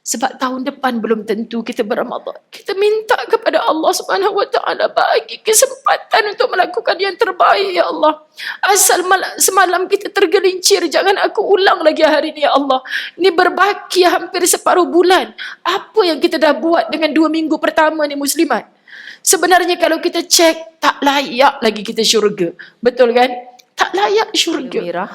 Sebab tahun depan belum tentu kita berramadan. Kita minta kepada Allah Subhanahu Wa Taala bagi kesempatan untuk melakukan yang terbaik, ya Allah. Asal semalam kita tergelincir, jangan aku ulang lagi hari ini, ya Allah. Ini berbaki hampir separuh bulan. Apa yang kita dah buat dengan 2 minggu pertama ni muslimat? Sebenarnya kalau kita cek, tak layak lagi kita syurga. Betul kan? Tak layak syurga. Merah,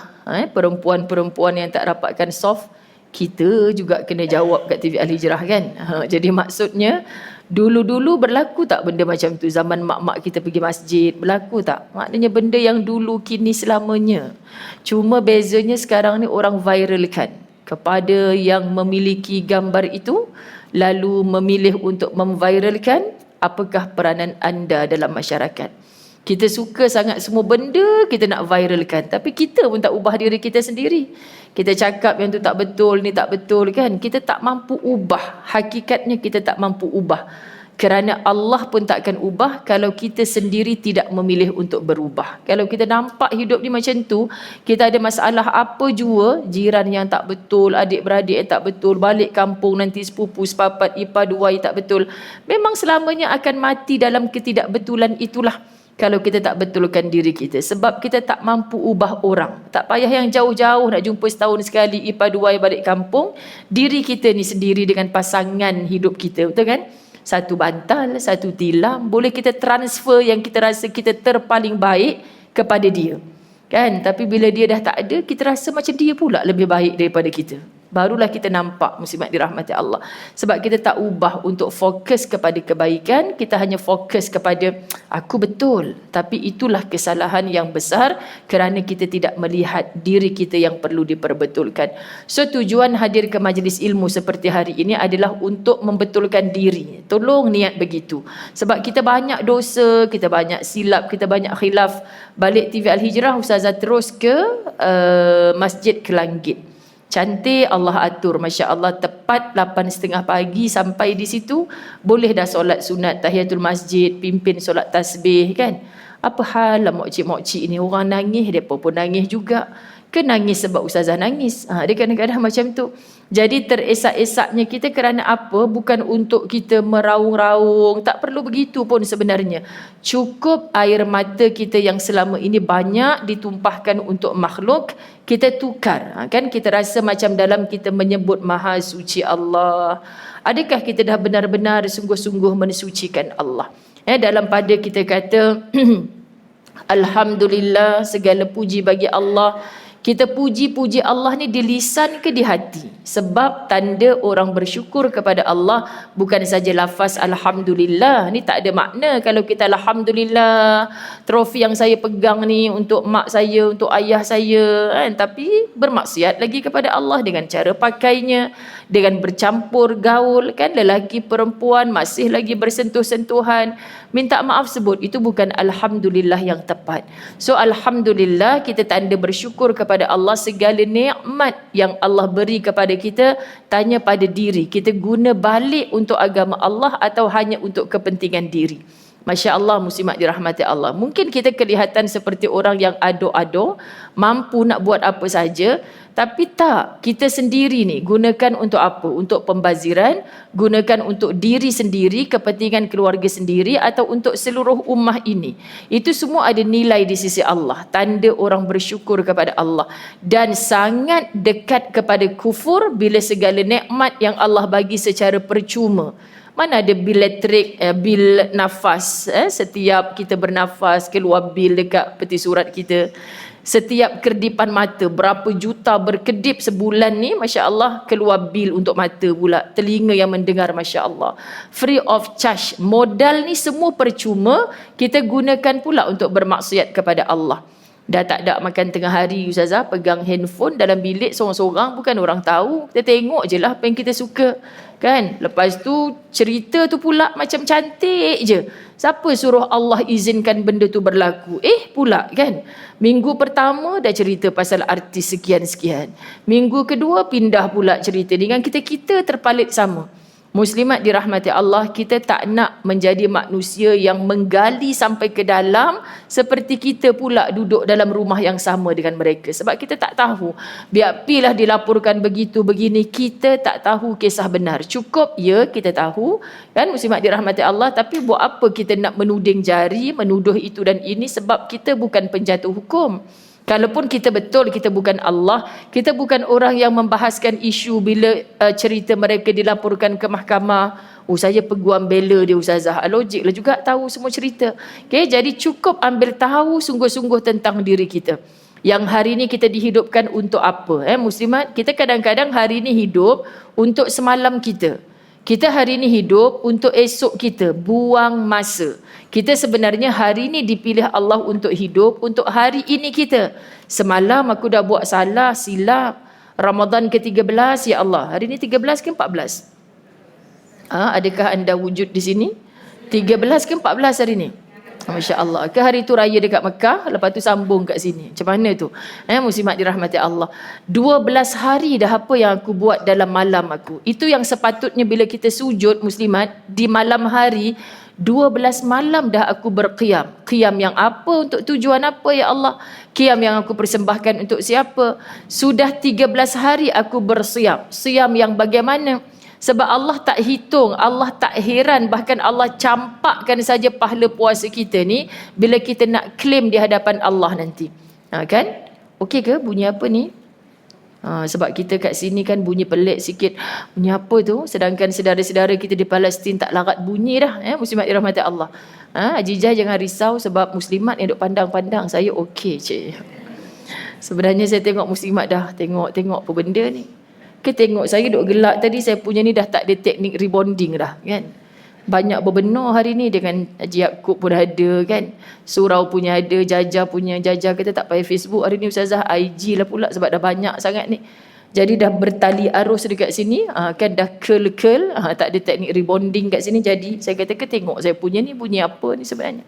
perempuan-perempuan yang tak dapatkan soft, kita juga kena jawab kat TV Al-Hijrah kan. Jadi maksudnya, dulu-dulu berlaku tak benda macam tu? Zaman mak-mak kita pergi masjid, berlaku tak? Maknanya benda yang dulu kini selamanya. Cuma bezanya sekarang ni orang viralkan kepada yang memiliki gambar itu, lalu memilih untuk memviralkan. Apakah peranan anda dalam masyarakat? Kita suka sangat semua benda kita nak viralkan, tapi kita pun tak ubah diri kita sendiri. Kita cakap yang tu tak betul, ni tak betul kan? Kita tak mampu ubah. Hakikatnya kita tak mampu ubah. Kerana Allah pun takkan ubah kalau kita sendiri tidak memilih untuk berubah. Kalau kita nampak hidup ni macam tu, kita ada masalah apa jua, jiran yang tak betul, adik-beradik yang tak betul, balik kampung nanti sepupu, sepapat, ipar, duai tak betul. Memang selamanya akan mati dalam ketidakbetulan itulah. Kalau kita tak betulkan diri kita. Sebab kita tak mampu ubah orang. Tak payah yang jauh-jauh nak jumpa setahun sekali ipar duai balik kampung. Diri kita ni sendiri dengan pasangan hidup kita. Betul kan? Satu bantal, satu tilam. Boleh kita transfer yang kita rasa kita terpaling baik kepada dia. Kan? Tapi bila dia dah tak ada, kita rasa macam dia pula lebih baik daripada kita. Barulah kita nampak muslimat dirahmati Allah. Sebab kita tak ubah untuk fokus kepada kebaikan, kita hanya fokus kepada aku betul. Tapi itulah kesalahan yang besar kerana kita tidak melihat diri kita yang perlu diperbetulkan. So tujuan hadir ke majlis ilmu seperti hari ini adalah untuk membetulkan diri. Tolong niat begitu. Sebab kita banyak dosa, kita banyak silap, kita banyak khilaf. Balik TV Al-Hijrah, Ustazah terus ke Masjid Kelangit. Cantik Allah atur, Masya Allah, tepat 8.30 pagi sampai di situ, boleh dah solat sunat tahiyatul masjid, pimpin solat tasbih kan. Apa hal lah mokcik-mokcik ni, orang nangis, mereka pun nangis juga. Ke nangis sebab Ustazah nangis? Dia kadang-kadang macam tu. Jadi teresak-esaknya kita kerana apa? Bukan untuk kita meraung-raung. Tak perlu begitu pun sebenarnya. Cukup air mata kita yang selama ini banyak ditumpahkan untuk makhluk, kita tukar. Kan kita rasa macam dalam kita menyebut Maha Suci Allah. Adakah kita dah benar-benar sungguh-sungguh mensucikan Allah? Dalam pada kita kata Alhamdulillah, segala puji bagi Allah. Kita puji-puji Allah ni di lisan ke di hati? Sebab tanda orang bersyukur kepada Allah bukan saja lafaz Alhamdulillah. Ni tak ada makna kalau kita Alhamdulillah, trofi yang saya pegang ni untuk mak saya, untuk ayah saya kan? Tapi bermaksiat lagi kepada Allah dengan cara pakainya, dengan bercampur gaul kan, lelaki perempuan masih lagi bersentuh-sentuhan. Minta maaf sebut, itu bukan Alhamdulillah yang tepat. So Alhamdulillah, kita tanda bersyukur kepada Allah segala nikmat yang Allah beri kepada kita. Tanya pada diri, kita guna balik untuk agama Allah atau hanya untuk kepentingan diri? Masya Allah, muslimat dirahmati Allah. Mungkin kita kelihatan seperti orang yang ado-ado, mampu nak buat apa saja, tapi tak. Kita sendiri ni gunakan untuk apa? Untuk pembaziran, gunakan untuk diri sendiri, kepentingan keluarga sendiri, atau untuk seluruh ummah ini. Itu semua ada nilai di sisi Allah. Tanda orang bersyukur kepada Allah. Dan sangat dekat kepada kufur bila segala nikmat yang Allah bagi secara percuma. Mana ada bil elektrik, bil nafas, setiap kita bernafas keluar bil dekat peti surat kita. Setiap kedipan mata, berapa juta berkedip sebulan ni, Masya Allah, keluar bil untuk mata pula. Telinga yang mendengar, Masya Allah. Free of charge. Modal ni semua percuma, kita gunakan pula untuk bermaksiat kepada Allah. Dah tak ada makan tengah hari, Ustazah pegang handphone dalam bilik seorang-seorang, bukan orang tahu. Kita tengok je lah apa yang kita suka. Kan? Lepas tu cerita tu pula macam cantik je. Siapa suruh Allah izinkan benda tu berlaku? Pula kan? Minggu pertama dah cerita pasal artis sekian-sekian. Minggu kedua pindah pula cerita dengan kita-kita terpalit sama. Muslimat dirahmati Allah, kita tak nak menjadi manusia yang menggali sampai ke dalam seperti kita pula duduk dalam rumah yang sama dengan mereka. Sebab kita tak tahu. Biarlah dilaporkan begitu, begini. Kita tak tahu kisah benar. Cukup, ya, kita tahu. Kan, muslimat dirahmati Allah. Tapi buat apa kita nak menuding jari, menuduh itu dan ini, sebab kita bukan penjatuh hukum. Kalaupun kita betul, kita bukan Allah, kita bukan orang yang membahaskan isu bila cerita mereka dilaporkan ke mahkamah. Oh, saya peguam bela dia ustazah. Logik lah juga tahu semua cerita. Okay, jadi cukup ambil tahu sungguh-sungguh tentang diri kita. Yang hari ini kita dihidupkan untuk apa? Muslimat, kita kadang-kadang hari ini hidup untuk semalam kita. Kita hari ini hidup untuk esok kita, buang masa. Kita sebenarnya hari ini dipilih Allah untuk hidup untuk hari ini kita. Semalam aku dah buat salah, silap. Ramadan ke-13, ya Allah. Hari ini 13 ke 14? Adakah anda wujud di sini? 13 ke 14 hari ini? Masya Allah. Ke hari tu raya dekat Mekah, lepas tu sambung kat sini. Macam mana tu? Muslimat dirahmati Allah. 12 hari dah apa yang aku buat dalam malam aku. Itu yang sepatutnya bila kita sujud, muslimat, di malam hari, 12 malam dah aku berqiyam. Qiyam yang apa, untuk tujuan apa ya Allah? Qiyam yang aku persembahkan untuk siapa? Sudah 13 hari aku bersiam. Siam yang bagaimana? Sebab Allah tak hitung, Allah tak heran, bahkan Allah campakkan saja pahala puasa kita ni bila kita nak claim di hadapan Allah nanti. Kan? Okey ke bunyi apa ni? Sebab kita kat sini kan bunyi pelik sikit. Bunyi apa tu? Sedangkan saudara-saudara kita di Palestin tak larat bunyi dah. Muslimat dirahmati Allah. Haji Jah jangan risau sebab muslimat yang duk pandang-pandang saya okey cik. Sebenarnya saya tengok muslimat dah tengok apa benda ni. Tengok saya duk gelak tadi, saya punya ni dah tak ada teknik rebonding dah kan. Banyak berbenar hari ni dengan Haji Yaakob pun ada kan. Surau punya ada, Jaja punya. Jaja kata tak payah Facebook hari ni ustazah, IG lah pula sebab dah banyak sangat ni. Jadi dah bertali arus dekat sini, kan dah curl, tak ada teknik rebonding kat sini. Jadi saya kata tengok saya punya ni bunyi apa ni sebenarnya.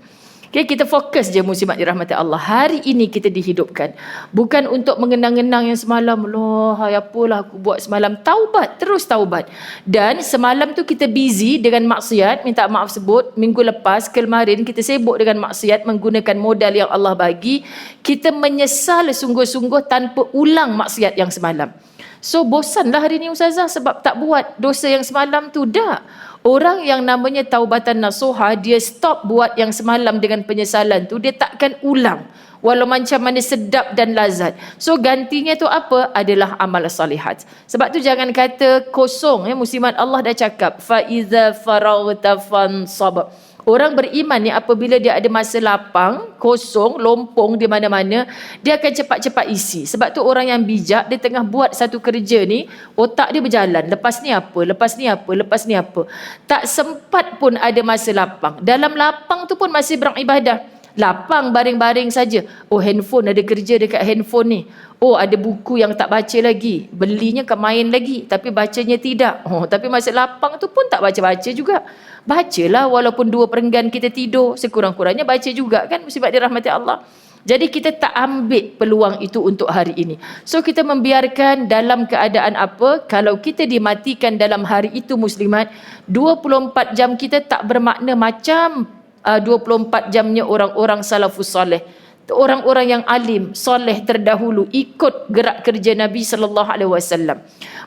Okay, kita fokus je muslimat dirahmati Allah. Hari ini kita dihidupkan. Bukan untuk mengenang-enang yang semalam. Loh, apalah aku buat semalam. Taubat, terus taubat. Dan semalam tu kita busy dengan maksiat. Minta maaf sebut. Minggu lepas, kemarin kita sibuk dengan maksiat. Menggunakan modal yang Allah bagi. Kita menyesal sungguh-sungguh tanpa ulang maksiat yang semalam. So, bosanlah hari ni ustazah sebab tak buat dosa yang semalam tu. Dah. Orang yang namanya taubatan nasuha, dia stop buat yang semalam dengan penyesalan tu, dia takkan ulang walau macam mana sedap dan lazat. So gantinya tu apa? Adalah amal salihat. Sebab tu jangan kata kosong. Muslimat, Allah dah cakap fa iza faraghta fansab. Orang beriman ni apabila dia ada masa lapang, kosong, lompong di mana-mana, dia akan cepat-cepat isi. Sebab tu orang yang bijak, dia tengah buat satu kerja ni, otak dia berjalan. Lepas ni apa? Lepas ni apa? Lepas ni apa? Tak sempat pun ada masa lapang. Dalam lapang tu pun masih beribadah. Lapang baring-baring saja. Oh, handphone, ada kerja dekat handphone ni. Oh, ada buku yang tak baca lagi. Belinya ke main lagi. Tapi bacanya tidak. Oh, tapi masa lapang tu pun tak baca-baca juga. Bacalah walaupun 2 perenggan kita tidur. Sekurang-kurangnya baca juga kan. Musibah dirahmati Allah. Jadi kita tak ambil peluang itu untuk hari ini. So kita membiarkan dalam keadaan apa? Kalau kita dimatikan dalam hari itu muslimat, 24 jam kita tak bermakna macam 24 jamnya orang-orang salafus soleh. Orang-orang yang alim, soleh terdahulu ikut gerak kerja Nabi SAW.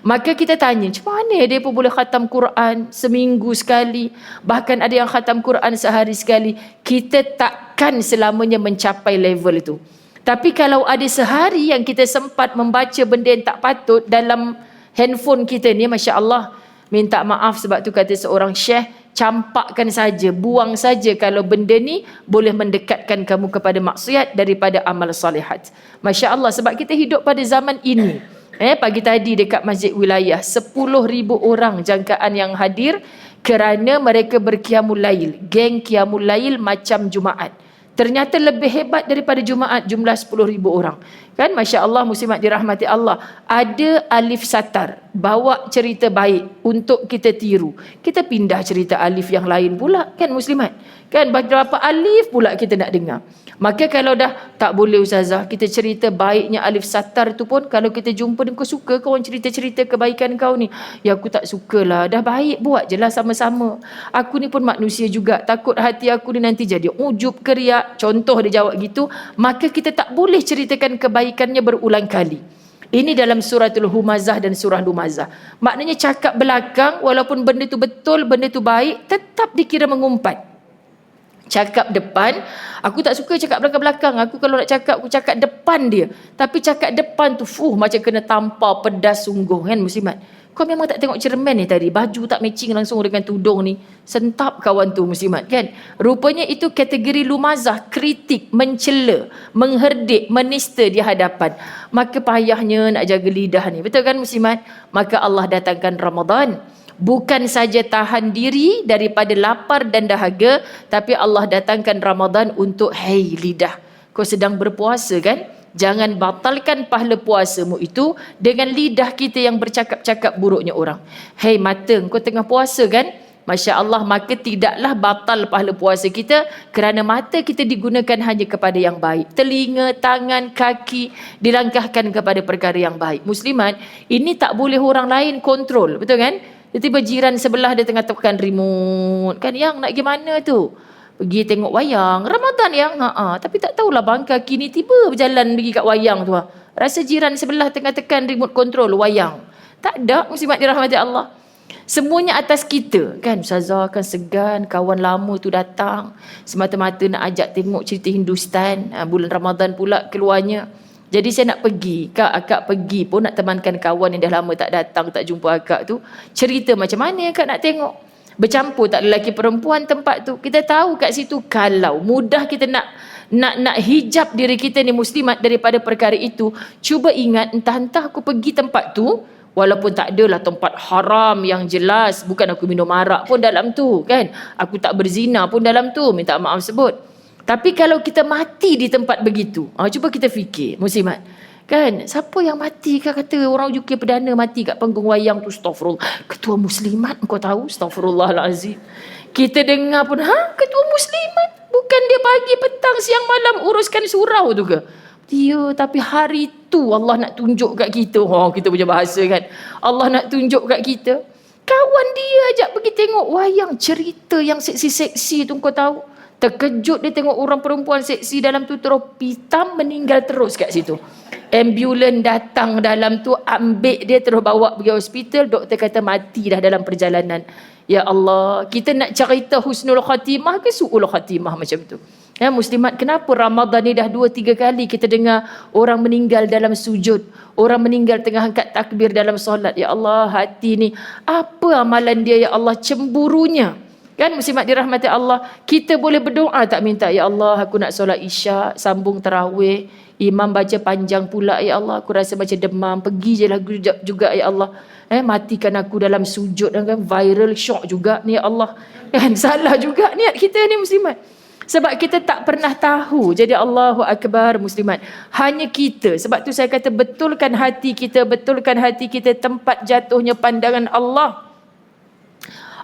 Maka kita tanya, macam mana dia pun boleh khatam Quran seminggu sekali, bahkan ada yang khatam Quran sehari sekali. Kita takkan selamanya mencapai level itu. Tapi kalau ada sehari yang kita sempat membaca benda yang tak patut dalam handphone kita ni, Masya Allah, minta maaf sebab tu kata seorang syekh, campakkan saja, buang saja kalau benda ni boleh mendekatkan kamu kepada maksiat daripada amal salihat. Masya Allah, sebab kita hidup pada zaman ini. Pagi tadi dekat Masjid Wilayah, 10,000 orang jangkaan yang hadir kerana mereka berqiyamul lail. Geng qiyamul lail macam Jumaat. Ternyata lebih hebat daripada Jumaat, jumlah 10,000 orang. Kan, Masya Allah, muslimat dirahmati Allah. Ada Alif Satar, bawa cerita baik untuk kita tiru. Kita pindah cerita Alif yang lain pula, kan muslimat? Kan, berapa Alif pula kita nak dengar. Maka kalau dah tak boleh ustazah, kita cerita baiknya Alif Sattar tu pun, kalau kita jumpa dia, kau suka kau orang cerita-cerita kebaikan kau ni? Ya aku tak sukalah. Dah baik buat je lah sama-sama. Aku ni pun manusia juga, takut hati aku ni nanti jadi ujub ke riak. Contoh dia jawab gitu, maka kita tak boleh ceritakan kebaikannya berulang kali. Ini dalam suratul Humazah dan surah Lumazah. Maknanya cakap belakang, walaupun benda tu betul, benda tu baik, tetap dikira mengumpat. Cakap depan, aku tak suka cakap belakang-belakang. Aku kalau nak cakap, aku cakap depan dia. Tapi cakap depan tu, macam kena tampar pedas sungguh kan muslimat. Kau memang tak tengok cermin ni tadi, baju tak matching langsung dengan tudung ni. Sentap kawan tu muslimat kan. Rupanya itu kategori lumazah, kritik, mencela, mengherdik, menista di hadapan. Maka payahnya nak jaga lidah ni. Betul kan muslimat? Maka Allah datangkan Ramadan. Bukan saja tahan diri daripada lapar dan dahaga, tapi Allah datangkan Ramadan untuk, hey lidah, kau sedang berpuasa kan? Jangan batalkan pahala puasamu itu dengan lidah kita yang bercakap-cakap buruknya orang. Hey mata, kau tengah puasa kan? Masya Allah, maka tidaklah batal pahala puasa kita kerana mata kita digunakan hanya kepada yang baik. Telinga, tangan, kaki dilangkahkan kepada perkara yang baik. Muslimat, ini tak boleh orang lain kontrol, betul kan? Tiba-tiba jiran sebelah dia tengah tekan remote. Kan yang nak pergi mana tu? Pergi tengok wayang. Ramadan yang. Tapi tak tahulah bangka kini tiba berjalan pergi kat wayang tu. Rasa jiran sebelah tengah tekan remote control wayang. Tak ada, muslimat dirahmati Allah. Semuanya atas kita. Kan Ustazah akan segan kawan lama tu datang. Semata-mata nak ajak tengok cerita Hindustan. Bulan Ramadan pula keluarnya. Jadi saya nak pergi, akak pergi pun nak temankan kawan yang dah lama tak datang, tak jumpa akak tu. Cerita macam mana akak nak tengok. Bercampur tak lelaki perempuan tempat tu. Kita tahu kat situ kalau mudah kita nak hijab diri kita ni muslimat daripada perkara itu. Cuba ingat, entah-entah aku pergi tempat tu, walaupun tak adalah tempat haram yang jelas. Bukan aku minum arak pun dalam tu kan. Aku tak berzina pun dalam tu, minta maaf sebut. Tapi kalau kita mati di tempat begitu, cuba kita fikir, muslimat. Kan, siapa yang mati? Kata orang UK Perdana mati kat panggung wayang tu, astaghfirullah. Ketua Muslimat, kau tahu? Astaghfirullahalazim. Kita dengar pun, ketua Muslimat? Bukan dia pagi, petang, siang, malam uruskan surau tu ke? Dia, tapi hari tu Allah nak tunjuk kat kita. Kita punya bahasa kan. Allah nak tunjuk kat kita. Kawan dia ajak pergi tengok wayang, cerita yang seksi-seksi tu kau tahu. Terkejut dia tengok orang perempuan seksi dalam tu terus hitam meninggal terus kat situ. Ambulan datang dalam tu ambil dia terus bawa pergi hospital. Doktor kata mati dah dalam perjalanan. Ya Allah, kita nak cerita husnul khatimah ke su'ul khatimah macam tu? Ya muslimat, kenapa Ramadan ni dah 2-3 kali kita dengar orang meninggal dalam sujud, orang meninggal tengah angkat takbir dalam solat. Ya Allah, hati ni apa amalan dia ya Allah, cemburunya. Kan muslimat dirahmati Allah, kita boleh berdoa tak minta, ya Allah aku nak solat isyak, sambung tarawih, imam baca panjang pula, ya Allah aku rasa macam demam, pergi je lah juga ya Allah. Matikan aku dalam sujud, kan viral shock juga ni ya Allah. Kan salah juga niat kita ni muslimat. Sebab kita tak pernah tahu. Jadi Allahu Akbar muslimat. Hanya kita. Sebab tu saya kata betulkan hati kita, betulkan hati kita tempat jatuhnya pandangan Allah.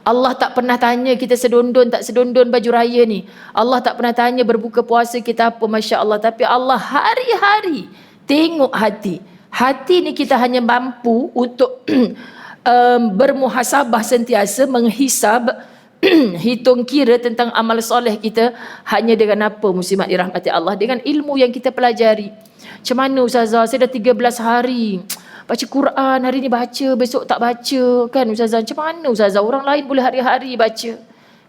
Allah tak pernah tanya kita sedondon tak sedondon baju raya ni. Allah tak pernah tanya berbuka puasa kita apa, Masya Allah. Tapi Allah hari-hari tengok hati. Hati ni kita hanya mampu untuk bermuhasabah sentiasa, menghisab, hitung kira tentang amal soleh kita hanya dengan apa muslimat dirahmati Allah? Dengan ilmu yang kita pelajari. Macam mana Ustazah, saya dah 13 hari baca Quran, hari ni baca, besok tak baca. Kan Ustazah, macam mana Ustazah? Orang lain boleh hari-hari baca.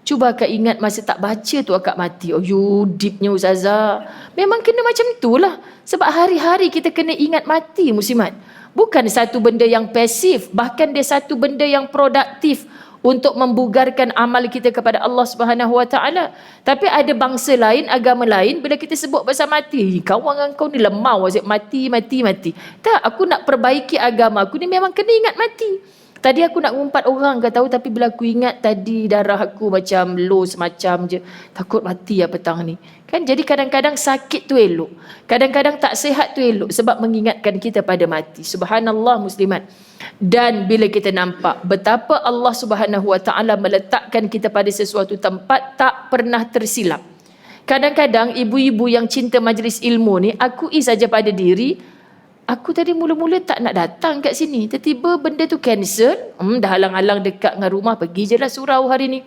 Cuba akak ingat masa tak baca tu akak mati. Oh you deepnya Ustazah. Memang kena macam itulah. Sebab hari-hari kita kena ingat mati muslimat. Bukan satu benda yang pasif, bahkan dia satu benda yang produktif untuk membugarkan amal kita kepada Allah Subhanahu Wa Taala. Tapi ada bangsa lain, agama lain, bila kita sebut pasal mati, kawan kau ni lemah, wazir mati. Tak, aku nak perbaiki agama aku ni memang kena ingat mati. Tadi aku nak ngumpat orang kau tahu, tapi bila aku ingat tadi darah aku macam low semacam je, takut mati petang ni. Kan jadi kadang-kadang sakit tu elok, kadang-kadang tak sihat tu elok sebab mengingatkan kita pada mati. Subhanallah muslimat. Dan bila kita nampak betapa Allah Subhanahu Wa Taala meletakkan kita pada sesuatu tempat tak pernah tersilap. Kadang-kadang ibu-ibu yang cinta majlis ilmu ni, akui saja pada diri, aku tadi mula-mula tak nak datang kat sini. Tiba-tiba benda tu cancel. Dah halang-halang dekat dengan rumah, pergi je lah surau hari ni.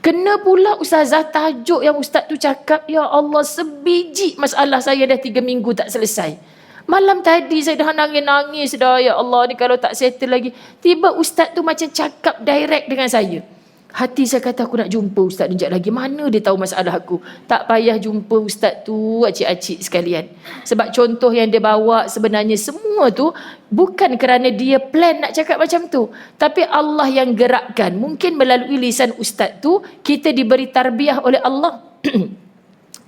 Kena pula ustazah tajuk yang ustaz tu cakap, ya Allah, sebiji masalah saya dah 3 minggu tak selesai. Malam tadi saya dah nangis-nangis dah, ya Allah ni kalau tak settle lagi. Tiba ustaz tu macam cakap direct dengan saya. Hati saya kata aku nak jumpa ustaz ni sekejap lagi. Mana dia tahu masalah aku? Tak payah jumpa ustaz tu, acik-acik sekalian. Sebab contoh yang dia bawa sebenarnya semua tu bukan kerana dia plan nak cakap macam tu. Tapi Allah yang gerakkan. Mungkin melalui lisan ustaz tu, kita diberi tarbiyah oleh Allah.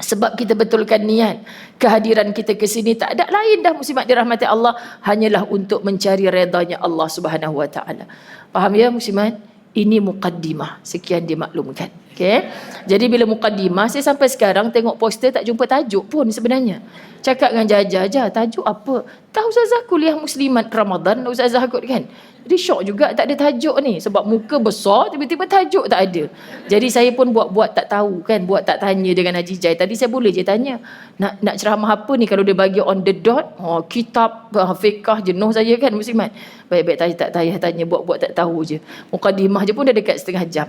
Sebab kita betulkan niat. Kehadiran kita ke sini tak ada lain dah muslimat dirahmati Allah. Hanyalah untuk mencari redanya Allah Subhanahu Wa Taala. Faham ya muslimat? Ini muqaddimah. Sekian dimaklumkan. Okay? Jadi bila muqaddimah, saya sampai sekarang tengok poster tak jumpa tajuk pun sebenarnya. Cakap dengan Jaja, tajuk apa? Tahu ustazah kuliah muslimat Ramadan, ustazah kot kan? Jadi syok juga tak ada tajuk ni. Sebab muka besar, tiba-tiba tajuk tak ada. Jadi saya pun buat-buat tak tahu kan. Buat tak tanya dengan Haji Jai. Tadi saya boleh je tanya. Nak ceramah apa ni kalau dia bagi on the dot? Kitab, fiqah, jenuh saya kan muslimat. Baik-baik tak payah tanya. Buat-buat tak tahu je. Mukadimah je pun dah dekat setengah jam.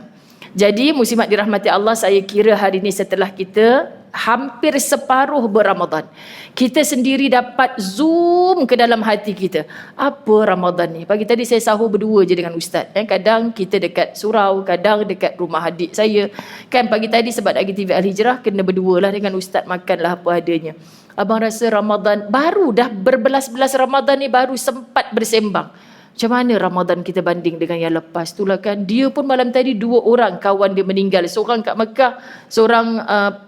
Jadi muslimat dirahmati Allah, saya kira hari ini setelah kita hampir separuh berRamadan, kita sendiri dapat zoom ke dalam hati kita. Apa Ramadan ni? Pagi tadi saya sahur berdua je dengan ustaz. Kadang kita dekat surau, kadang dekat rumah adik saya. Kan pagi tadi sebab nak pergi TV Al-Hijrah, kena berdua lah dengan ustaz, makanlah apa adanya. Abang rasa Ramadan, baru dah berbelas-belas Ramadan ni baru sempat bersembang. Macam mana Ramadan kita banding dengan yang lepas tu lah kan. Dia pun malam tadi 2 orang kawan dia meninggal. Seorang kat Mekah, seorang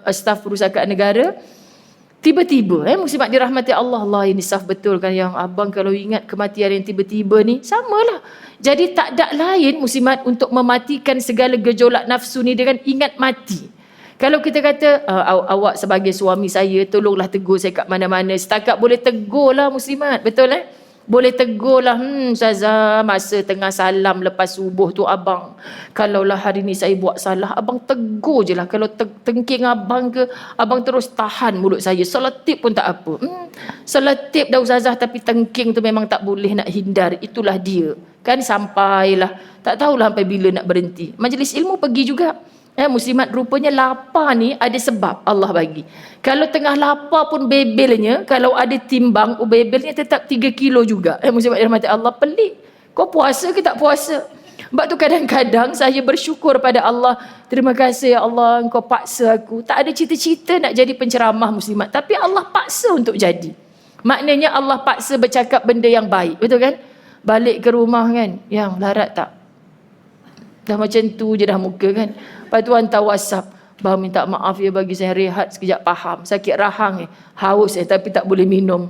staf perusahaan negara. Tiba-tiba, muslimat dirahmati Allah. Allah ini saf betul kan yang abang kalau ingat kematian yang tiba-tiba ni, samalah. Jadi tak ada lain muslimat untuk mematikan segala gejolak nafsu ni dengan ingat mati. Kalau kita kata, awak sebagai suami saya, tolonglah tegur saya kat mana-mana. Setakat boleh tegur lah muslimat, betul boleh tegur lah, ustazah masa tengah salam lepas subuh tu abang, kalaulah hari ni saya buat salah, abang tegur je lah. Kalau tengking abang ke, abang terus tahan mulut saya. Seletip pun tak apa. Seletip dah ustazah, tapi tengking tu memang tak boleh nak hindar. Itulah dia. Kan sampailah, tak tahulah sampai bila nak berhenti. Majlis ilmu pergi juga. Muslimat rupanya lapar ni ada sebab Allah bagi. Kalau tengah lapar pun bebelnya, kalau ada timbang, bebelnya tetap 3 kilo juga. Muslimat dirahmati Allah, pelik. Kau puasa ke tak puasa? Sebab tu kadang-kadang saya bersyukur pada Allah. Terima kasih ya Allah, engkau paksa aku. Tak ada cita-cita nak jadi penceramah muslimat, tapi Allah paksa untuk jadi. Maknanya Allah paksa bercakap benda yang baik. Betul kan? Balik ke rumah kan, yang larat tak? Dah macam tu je dah muka kan. Lepas tu hantar WhatsApp, bang minta maaf ya, bagi saya rehat sekejap, faham. Sakit rahang haus tapi tak boleh minum.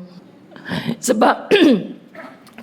Sebab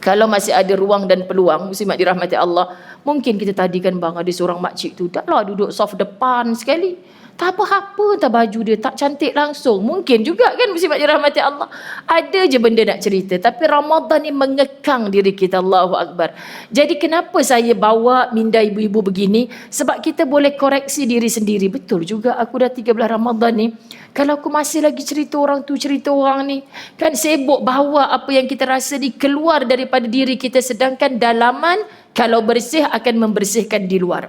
kalau masih ada ruang dan peluang, muslimat dirahmati Allah, mungkin kita tadi kan bang ada seorang makcik tu, taklah duduk soft depan sekali. Tak apa-apa, tak baju dia tak cantik langsung. Mungkin juga kan muslimat dirahmati Allah. Ada je benda nak cerita. Tapi Ramadan ni mengekang diri kita. Allahu Akbar. Jadi kenapa saya bawa minda ibu-ibu begini? Sebab kita boleh koreksi diri sendiri. Betul juga aku dah 13 Ramadan ni. Kalau aku masih lagi cerita orang tu, cerita orang ni. Kan sibuk bawa apa yang kita rasa ni keluar daripada diri kita. Sedangkan dalaman kalau bersih akan membersihkan di luar.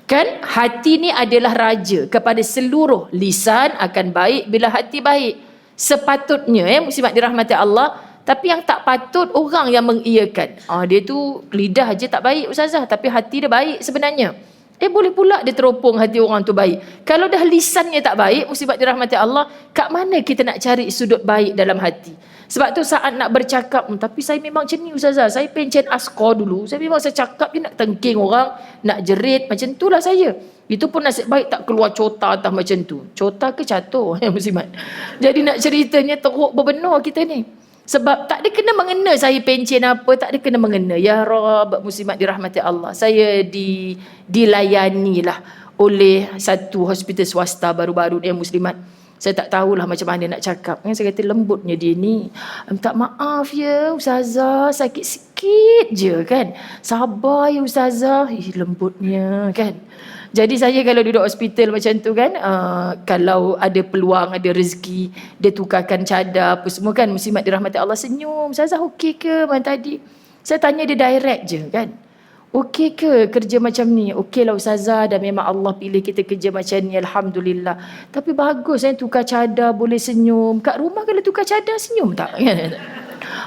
Kan hati ni adalah raja kepada seluruh. Lisan akan baik bila hati baik. Sepatutnya muslimat dirahmati Allah. Tapi yang tak patut orang yang mengiyakan. Dia tu lidah je tak baik ustazah, tapi hati dia baik sebenarnya. Boleh pula dia teropong hati orang tu baik. Kalau dah lisannya tak baik, muslimat dirahmati Allah, kat mana kita nak cari sudut baik dalam hati? Sebab tu saat nak bercakap, tapi saya memang macam ni ustazah, saya pencen askor dulu, saya memang saya cakap je nak tengking orang, nak jerit, macam itulah saya. Itu pun nasib baik tak keluar cota atau macam tu. Cota ke catur muslimat. Jadi nak ceritanya teruk berbenar kita ni. Sebab tak ada kena mengena saya pencen apa, tak ada kena mengena. Ya Rab, muslimat dirahmati Allah, saya dilayanilah oleh satu hospital swasta baru-baru ni muslimat. Saya tak tahulah macam mana nak cakap. Kan saya kata lembutnya dia ni. Minta maaf ya Ustazah, sakit sikit je kan. Sabar ya Ustazah. Lembutnya kan. Jadi saya kalau duduk hospital macam tu kan, kalau ada peluang, ada rezeki, dia tukarkan cadar apa semua kan, muslimat dirahmati Allah senyum. Ustazah okey ke macam tadi? Saya tanya dia direct je kan. Okey ke kerja macam ni? Okey lah Ustazah, dan memang Allah pilih kita kerja macam ni, Alhamdulillah. Tapi bagus tukar cadar boleh senyum. Kat rumah kalau tukar cadar senyum tak?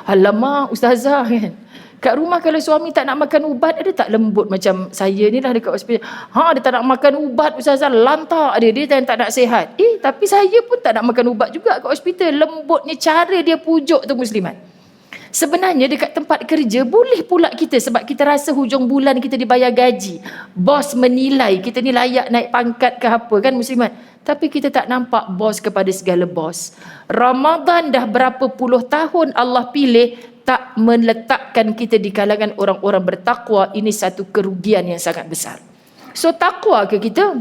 Alamak Ustazah kan. Kat rumah kalau suami tak nak makan ubat, dia tak lembut macam saya ni lah dekat hospital. Dia tak nak makan ubat Ustazah, lantak dia tak nak sihat. Tapi saya pun tak nak makan ubat juga kat hospital. Lembutnya cara dia pujuk tu muslimat. Sebenarnya dekat tempat kerja boleh pula kita, sebab kita rasa hujung bulan kita dibayar gaji. Bos menilai kita ni layak naik pangkat ke apa kan muslimat. Tapi kita tak nampak bos kepada segala bos. Ramadan dah berapa puluh tahun Allah pilih tak meletakkan kita di kalangan orang-orang bertakwa. Ini satu kerugian yang sangat besar. So takwa ke kita?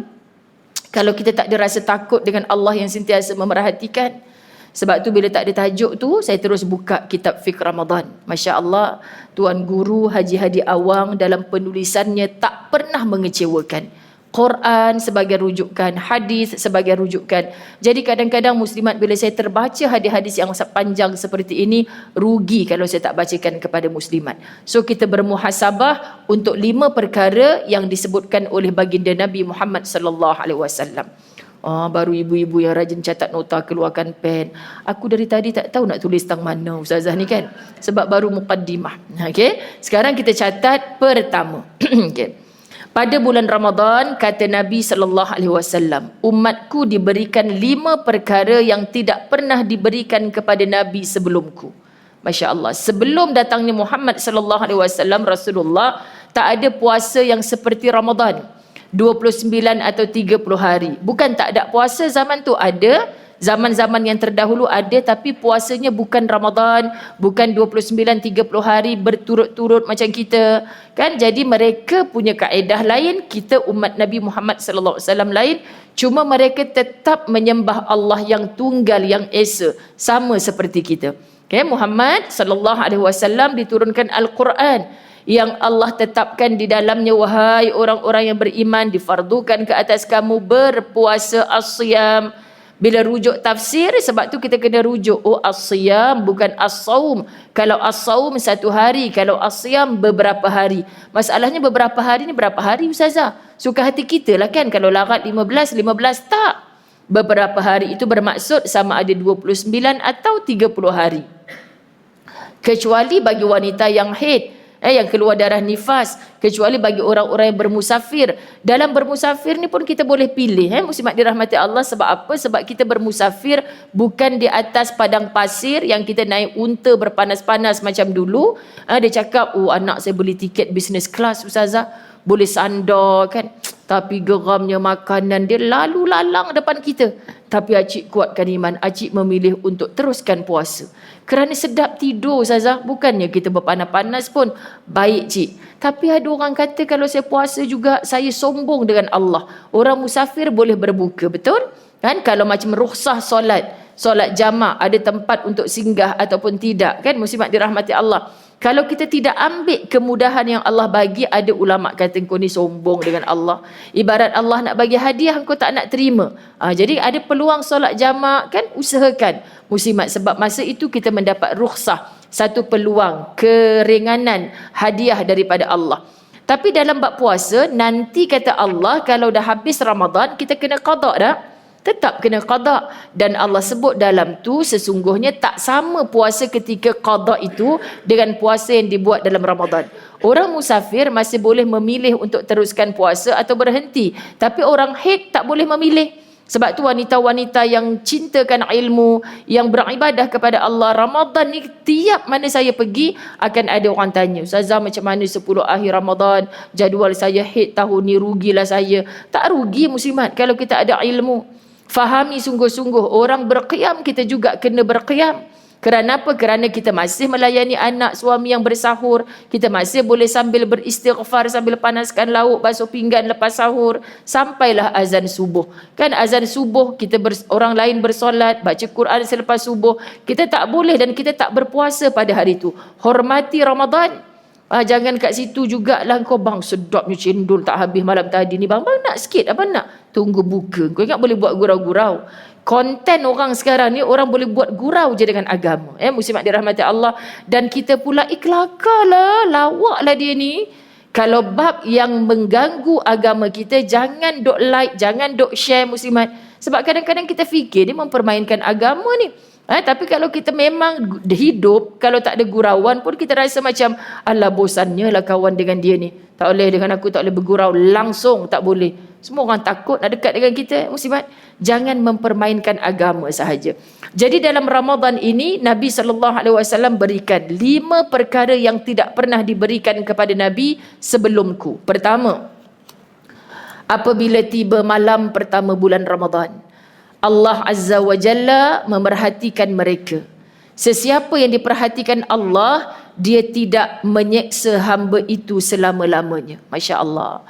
Kalau kita tak ada rasa takut dengan Allah yang sentiasa memerhatikan. Sebab tu bila tak ada tajuk tu, saya terus buka kitab Fiqh Ramadan. Masya Allah, Tuan Guru Haji Hadi Awang dalam penulisannya tak pernah mengecewakan. Quran sebagai rujukan, hadis sebagai rujukan. Jadi kadang-kadang muslimat bila saya terbaca hadis-hadis yang panjang seperti ini, rugi kalau saya tak bacakan kepada muslimat. So kita bermuhasabah untuk 5 perkara yang disebutkan oleh baginda Nabi Muhammad sallallahu alaihi wasallam. Baru ibu-ibu yang rajin catat nota keluarkan pen. Aku dari tadi tak tahu nak tulis tang mana Ustazah ni kan. Sebab baru muqaddimah. Okey. Sekarang kita catat pertama. Okey. Pada bulan Ramadan kata Nabi sallallahu alaihi wasallam, umatku diberikan 5 perkara yang tidak pernah diberikan kepada nabi sebelumku. Masya-Allah. Sebelum datangnya Muhammad sallallahu alaihi wasallam Rasulullah, tak ada puasa yang seperti Ramadan. 29 atau 30 hari. Bukan tak ada puasa zaman tu, ada. Zaman-zaman yang terdahulu ada, tapi puasanya bukan Ramadan, bukan 29-30 hari berturut-turut macam kita. Kan? Jadi mereka punya kaedah lain, kita umat Nabi Muhammad sallallahu alaihi wasallam lain. Cuma mereka tetap menyembah Allah yang tunggal, yang esa, sama seperti kita. Okay? Muhammad sallallahu alaihi wasallam diturunkan Al-Quran yang Allah tetapkan di dalamnya, wahai orang-orang yang beriman, difardukan ke atas kamu berpuasa as-siyam. Bila rujuk tafsir, sebab tu kita kena rujuk, as-siyam bukan as-saum. Kalau as-saum 1 hari, kalau as-siyam beberapa hari. Masalahnya beberapa hari ni berapa hari Ustazah? Suka hati kita lah kan. Kalau larat 15 tak. Beberapa hari itu bermaksud sama ada 29 atau 30 hari. Kecuali bagi wanita yang haid, yang keluar darah nifas, kecuali bagi orang-orang yang bermusafir. Dalam bermusafir ni pun kita boleh pilih, muslimat dirahmati Allah. Sebab apa? Sebab kita bermusafir bukan di atas padang pasir yang kita naik unta berpanas-panas macam dulu. Dia cakap, anak saya beli tiket business class Ustazah, boleh sandar kan. Tapi geramnya makanan dia lalu lalang depan kita. Tapi acik kuatkan iman, acik memilih untuk teruskan puasa. Kerana sedap tidur Ustazah, bukannya kita berpanas-panas pun. Baik cik. Tapi ada orang kata kalau saya puasa juga, saya sombong dengan Allah. Orang musafir boleh berbuka, betul? Kan? Kalau macam rukhsah solat jamak, ada tempat untuk singgah ataupun tidak. Kan? Muslimat dirahmati Allah. Kalau kita tidak ambil kemudahan yang Allah bagi, ada ulama kata kau ni sombong dengan Allah. Ibarat Allah nak bagi hadiah, kau tak nak terima. Jadi ada peluang solat jamak kan, usahakan muslimat. Sebab masa itu kita mendapat rukhsah, satu peluang, keringanan, hadiah daripada Allah. Tapi dalam bab puasa, nanti kata Allah, kalau dah habis Ramadan, kita kena qada dah. Tetap kena qada. Dan Allah sebut dalam tu, sesungguhnya tak sama puasa ketika qada itu dengan puasa yang dibuat dalam Ramadan. Orang musafir masih boleh memilih untuk teruskan puasa atau berhenti. Tapi orang haid tak boleh memilih. Sebab tu wanita-wanita yang cintakan ilmu, yang beribadah kepada Allah, Ramadan ni tiap mana saya pergi akan ada orang tanya, Ustazah macam mana 10 akhir Ramadan, jadual saya haid tahun ni, rugilah saya. Tak rugi muslimat kalau kita ada ilmu. Fahami sungguh-sungguh, orang berqiyam kita juga kena berqiyam. Kerana apa? Kerana kita masih melayani anak, suami yang bersahur. Kita masih boleh sambil beristighfar, sambil panaskan lauk, basuh pinggan lepas sahur. Sampailah azan subuh. Kan azan subuh, orang lain bersolat, baca Quran selepas subuh. Kita tak boleh dan kita tak berpuasa pada hari itu. Hormati Ramadan. Jangan kat situ jugalah kau, bang sedapnya cendol tak habis malam tadi ni bang. Bang nak sikit apa nak? Tunggu buka. Kau ingat boleh buat gurau-gurau. Konten orang sekarang ni, orang boleh buat gurau je dengan agama. Muslimat dirahmati Allah. Dan kita pula iklakalah, lawaklah dia ni. Kalau bab yang mengganggu agama kita, jangan dok like, jangan dok share muslimat. Sebab kadang-kadang kita fikir dia mempermainkan agama ni. Tapi kalau kita memang hidup, kalau tak ada gurauan pun kita rasa macam, alah bosannya lah kawan dengan dia ni. Tak boleh dengan aku, tak boleh bergurau langsung, tak boleh. Semua orang takut nak dekat dengan kita, muslimat. Jangan mempermainkan agama sahaja. Jadi dalam Ramadan ini, Nabi SAW berikan 5 perkara yang tidak pernah diberikan kepada Nabi sebelumku. Pertama, apabila tiba malam pertama bulan Ramadan, Allah Azza wa Jalla memerhatikan mereka. Sesiapa yang diperhatikan Allah, dia tidak menyeksa hamba itu selama-lamanya. Masya Allah.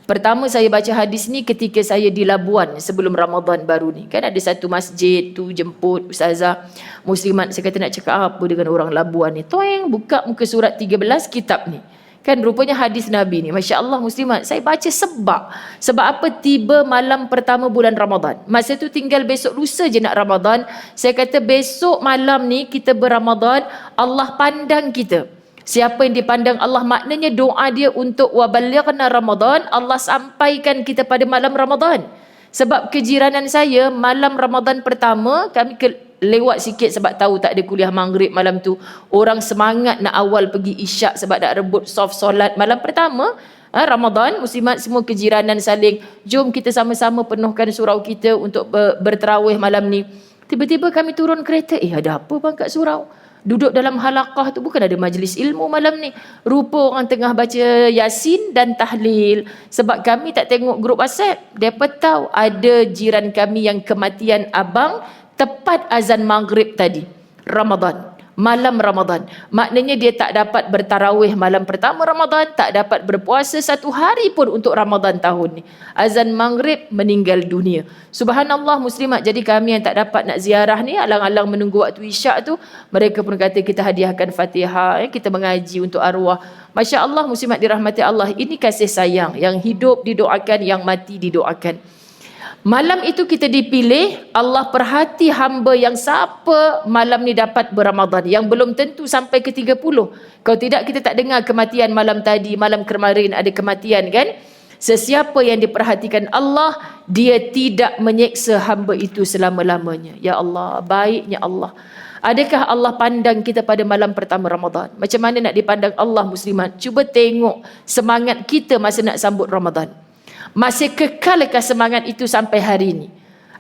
Pertama saya baca hadis ni ketika saya di Labuan sebelum Ramadan baru ni. Kan ada satu masjid tu jemput ustazah muslimat. Saya kata nak cakap apa dengan orang Labuan ni. Toeng buka muka surat 13 kitab ni. Kan rupanya hadis Nabi ni. Masya Allah muslimat. Saya baca sebab. Sebab apa? Tiba malam pertama bulan Ramadan. Masa tu tinggal besok lusa je nak Ramadan. Saya kata besok malam ni kita berRamadan. Allah pandang kita. Siapa yang dipandang Allah, maknanya doa dia untuk wabalighna Ramadan, Allah sampaikan kita pada malam Ramadan. Sebab kejiranan saya malam Ramadan pertama, kami lewat sikit sebab tahu tak ada kuliah maghrib malam tu. Orang semangat nak awal pergi isyak sebab nak rebut soft solat malam pertama Ramadan. Muslimat semua kejiranan saling, jom kita sama-sama penuhkan surau kita untuk berterawih malam ni. Tiba-tiba kami turun kereta, ada apa bang kat surau? Duduk dalam halaqah tu, bukan ada majlis ilmu malam ni. Rupa orang tengah baca Yasin dan tahlil. Sebab kami tak tengok grup WhatsApp. Mereka tahu ada jiran kami yang kematian abang tepat azan maghrib tadi. Ramadan. Malam Ramadan. Maknanya dia tak dapat bertarawih malam pertama Ramadan. Tak dapat berpuasa 1 hari pun untuk Ramadan tahun ni. Azan maghrib meninggal dunia. Subhanallah muslimat. Jadi kami yang tak dapat nak ziarah ni, alang-alang menunggu waktu isyak tu, mereka pun kata kita hadiahkan Fatihah, kita mengaji untuk arwah. Masya Allah muslimat dirahmati Allah. Ini kasih sayang. Yang hidup didoakan, yang mati didoakan. Malam itu kita dipilih, Allah perhati hamba yang siapa malam ni dapat berRamadan, yang belum tentu sampai ke 30. Kalau tidak kita tak dengar kematian malam tadi, malam kemarin ada kematian kan. Sesiapa yang diperhatikan Allah, dia tidak menyeksa hamba itu selama-lamanya. Ya Allah, baiknya Allah. Adakah Allah pandang kita pada malam pertama Ramadan? Macam mana nak dipandang Allah muslimat? Cuba tengok semangat kita masa nak sambut Ramadan. Masih kekalkah semangat itu sampai hari ini?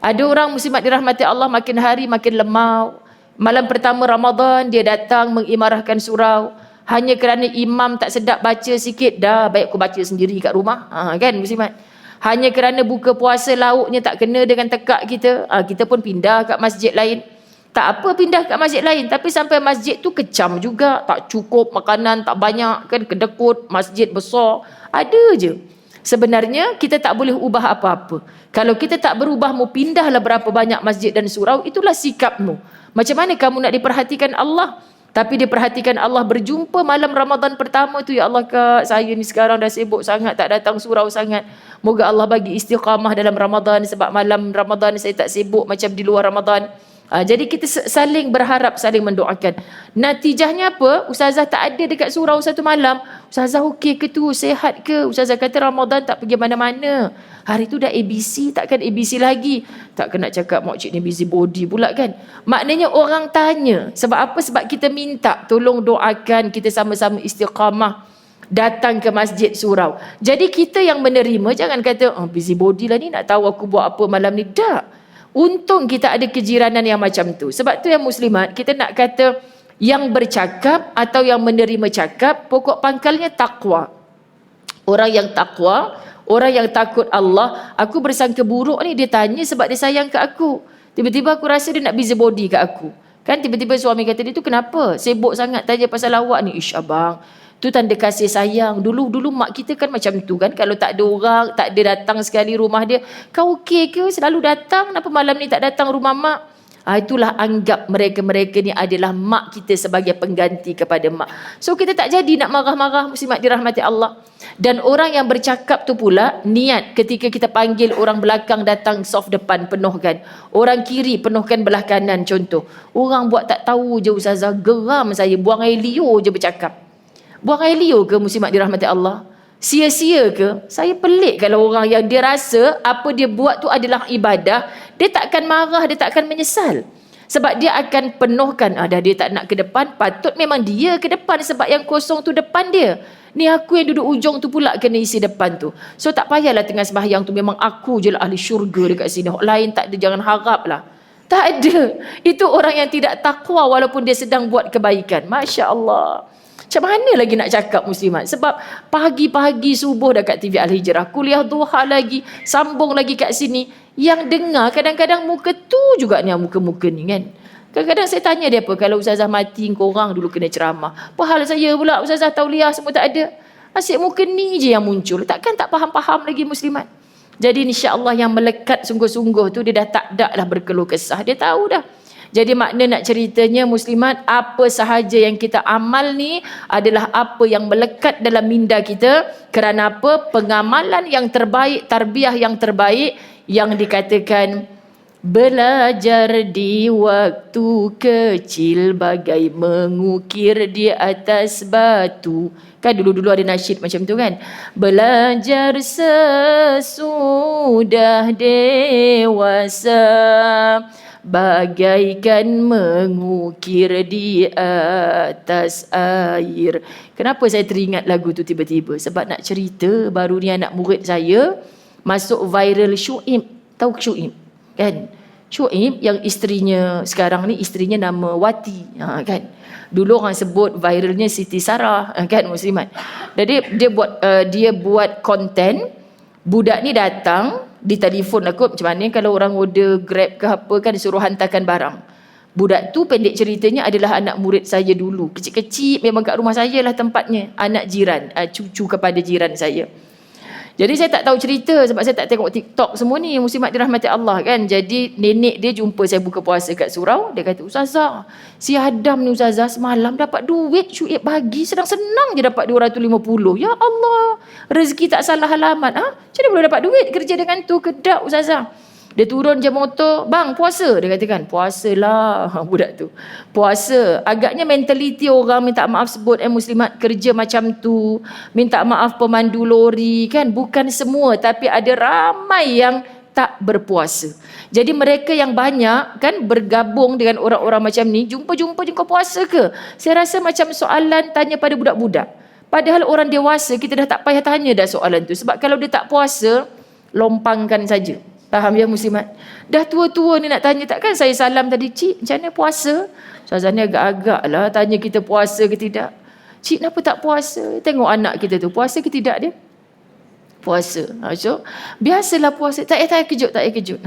Ada orang muslimat dirahmati Allah makin hari makin lemau. Malam pertama Ramadan dia datang mengimarahkan surau. Hanya kerana imam tak sedap baca sikit, dah baik aku baca sendiri kat rumah. Kan muslimat? Hanya kerana buka puasa lauknya tak kena dengan tekak kita, kita pun pindah kat masjid lain. Tak apa pindah kat masjid lain, tapi sampai masjid tu kecam juga. Tak cukup makanan, tak banyak kan, kedekut, masjid besar. Ada je. Sebenarnya kita tak boleh ubah apa-apa. Kalau kita tak berubah, mau pindahlah berapa banyak masjid dan surau, itulah sikapmu. Macam mana kamu nak diperhatikan Allah? Tapi diperhatikan Allah berjumpa malam Ramadan pertama tu. Ya Allah kak, saya ni sekarang dah sibuk sangat, tak datang surau sangat. Moga Allah bagi istiqamah dalam Ramadan, sebab malam Ramadan saya tak sibuk macam di luar Ramadan. Jadi kita saling berharap, saling mendoakan. Natijahnya apa? Ustazah tak ada dekat surau satu malam. Ustazah okey ke tu? Sehat ke? Ustazah kata Ramadan tak pergi mana-mana. Hari tu dah ABC, takkan ABC lagi. Tak kena cakap mak cik ni busy body pula kan. Maknanya orang tanya. Sebab apa? Sebab kita minta tolong doakan, kita sama-sama istiqamah datang ke masjid surau. Jadi kita yang menerima, jangan kata busy body lah ni, nak tahu aku buat apa malam ni. Tak. Untung kita ada kejiranan yang macam tu. Sebab tu yang muslimat, kita nak kata yang bercakap atau yang menerima cakap, pokok pangkalnya takwa. Orang yang takwa, orang yang takut Allah. Aku bersangka buruk ni, dia tanya sebab dia sayang ke aku. Tiba-tiba aku rasa dia nak busybody ke aku. Kan tiba-tiba suami kata dia tu, kenapa sibuk sangat tanya pasal awak ni? Ish abang, tu tanda kasih sayang. Dulu mak kita kan macam tu kan, kalau tak ada orang, tak ada datang sekali rumah dia, kau okey ke selalu datang, kenapa malam ni tak datang rumah mak? Itulah anggap mereka-mereka ni adalah mak kita sebagai pengganti kepada mak. So kita tak jadi nak marah-marah, muslimat dirahmati Allah. Dan orang yang bercakap tu pula niat ketika kita panggil orang belakang datang soft depan penuhkan, orang kiri penuhkan belah kanan contoh. Orang buat tak tahu je ustazah, geram saya, buang air liur je bercakap. Buang air liur ke muslimat dirahmati Allah? Sia-sia ke? Saya pelik kalau orang yang dia rasa apa dia buat tu adalah ibadah, dia tak akan marah, dia tak akan menyesal. Sebab dia akan penuhkan, dah dia tak nak ke depan, patut memang dia ke depan sebab yang kosong tu depan dia. Ni aku yang duduk ujung tu pula kena isi depan tu. So tak payahlah tengah sembahyang tu memang aku je lah ahli syurga dekat sini. Orang lain tak ada, jangan harap lah. Tak ada. Itu orang yang tidak takwa walaupun dia sedang buat kebaikan. Masya Allah. Macam mana lagi nak cakap muslimat? Sebab pagi-pagi subuh dah kat TV Al-Hijrah, kuliah duha lagi, sambung lagi kat sini. Yang dengar kadang-kadang muka tu juga ni, muka-muka ni kan. Kadang-kadang saya tanya dia apa, kalau ustazah mati korang dulu kena ceramah. Apa hal saya pula ustazah tauliah semua tak ada. Asyik muka ni je yang muncul. Takkan tak faham-faham lagi muslimat. Jadi insya-Allah yang melekat sungguh-sungguh tu dia dah tak ada lah berkeluh kesah. Dia tahu dah. Jadi makna nak ceritanya muslimat, apa sahaja yang kita amal ni adalah apa yang melekat dalam minda kita. Kerana apa? Pengamalan yang terbaik, tarbiyah yang terbaik yang dikatakan belajar di waktu kecil bagai mengukir di atas batu. Kan dulu-dulu ada nasyid macam tu kan. Belajar sesudah dewasa bagaikan mengukir di atas air. Kenapa saya teringat lagu tu tiba-tiba? Sebab nak cerita, baru ni anak murid saya masuk viral Syuib. Tahu Syuib? Kan? Syuib yang isterinya sekarang ni, isterinya nama Wati. Kan? Dulu orang sebut viralnya Siti Sarah. Kan muslimat? Jadi dia buat konten. Budak ni datang, di telefon aku, macam mana kalau orang order Grab ke apa kan disuruh hantarkan barang. Budak tu pendek ceritanya adalah anak murid saya dulu. Kecil-kecil memang kat rumah saya lah tempatnya. Anak jiran, cucu kepada jiran saya. Jadi saya tak tahu cerita sebab saya tak tengok TikTok semua ni. Muslimat dirahmati Allah kan. Jadi nenek dia jumpa saya buka puasa kat surau. Dia kata, ustazah, si Adam ni ustazah semalam dapat duit Syuib bagi. Senang-senang je dapat 250. Ya Allah, rezeki tak salah alamat. Macam mana boleh dapat duit kerja dengan tu? Kedap ustazah. Dia turun je motor, bang puasa. Dia katakan, puasalah budak tu. Puasa. Agaknya mentaliti orang minta maaf sebut muslimat kerja macam tu. Minta maaf pemandu lori kan. Bukan semua, tapi ada ramai yang tak berpuasa. Jadi mereka yang banyak kan bergabung dengan orang-orang macam ni, jumpa-jumpa je kau puasa ke? Saya rasa macam soalan tanya pada budak-budak. Padahal orang dewasa kita dah tak payah tanya dah soalan tu. Sebab kalau dia tak puasa, lompangkan saja. Faham ya muslimat? Dah tua-tua ni nak tanya, takkan saya salam tadi, cik macam mana puasa? Ustazah ni agak-agak lah tanya kita puasa ke tidak. Cik kenapa tak puasa? Tengok anak kita tu, puasa ke tidak dia? Puasa. So, biasalah puasa. Tak payah kejut, tak payah kejut.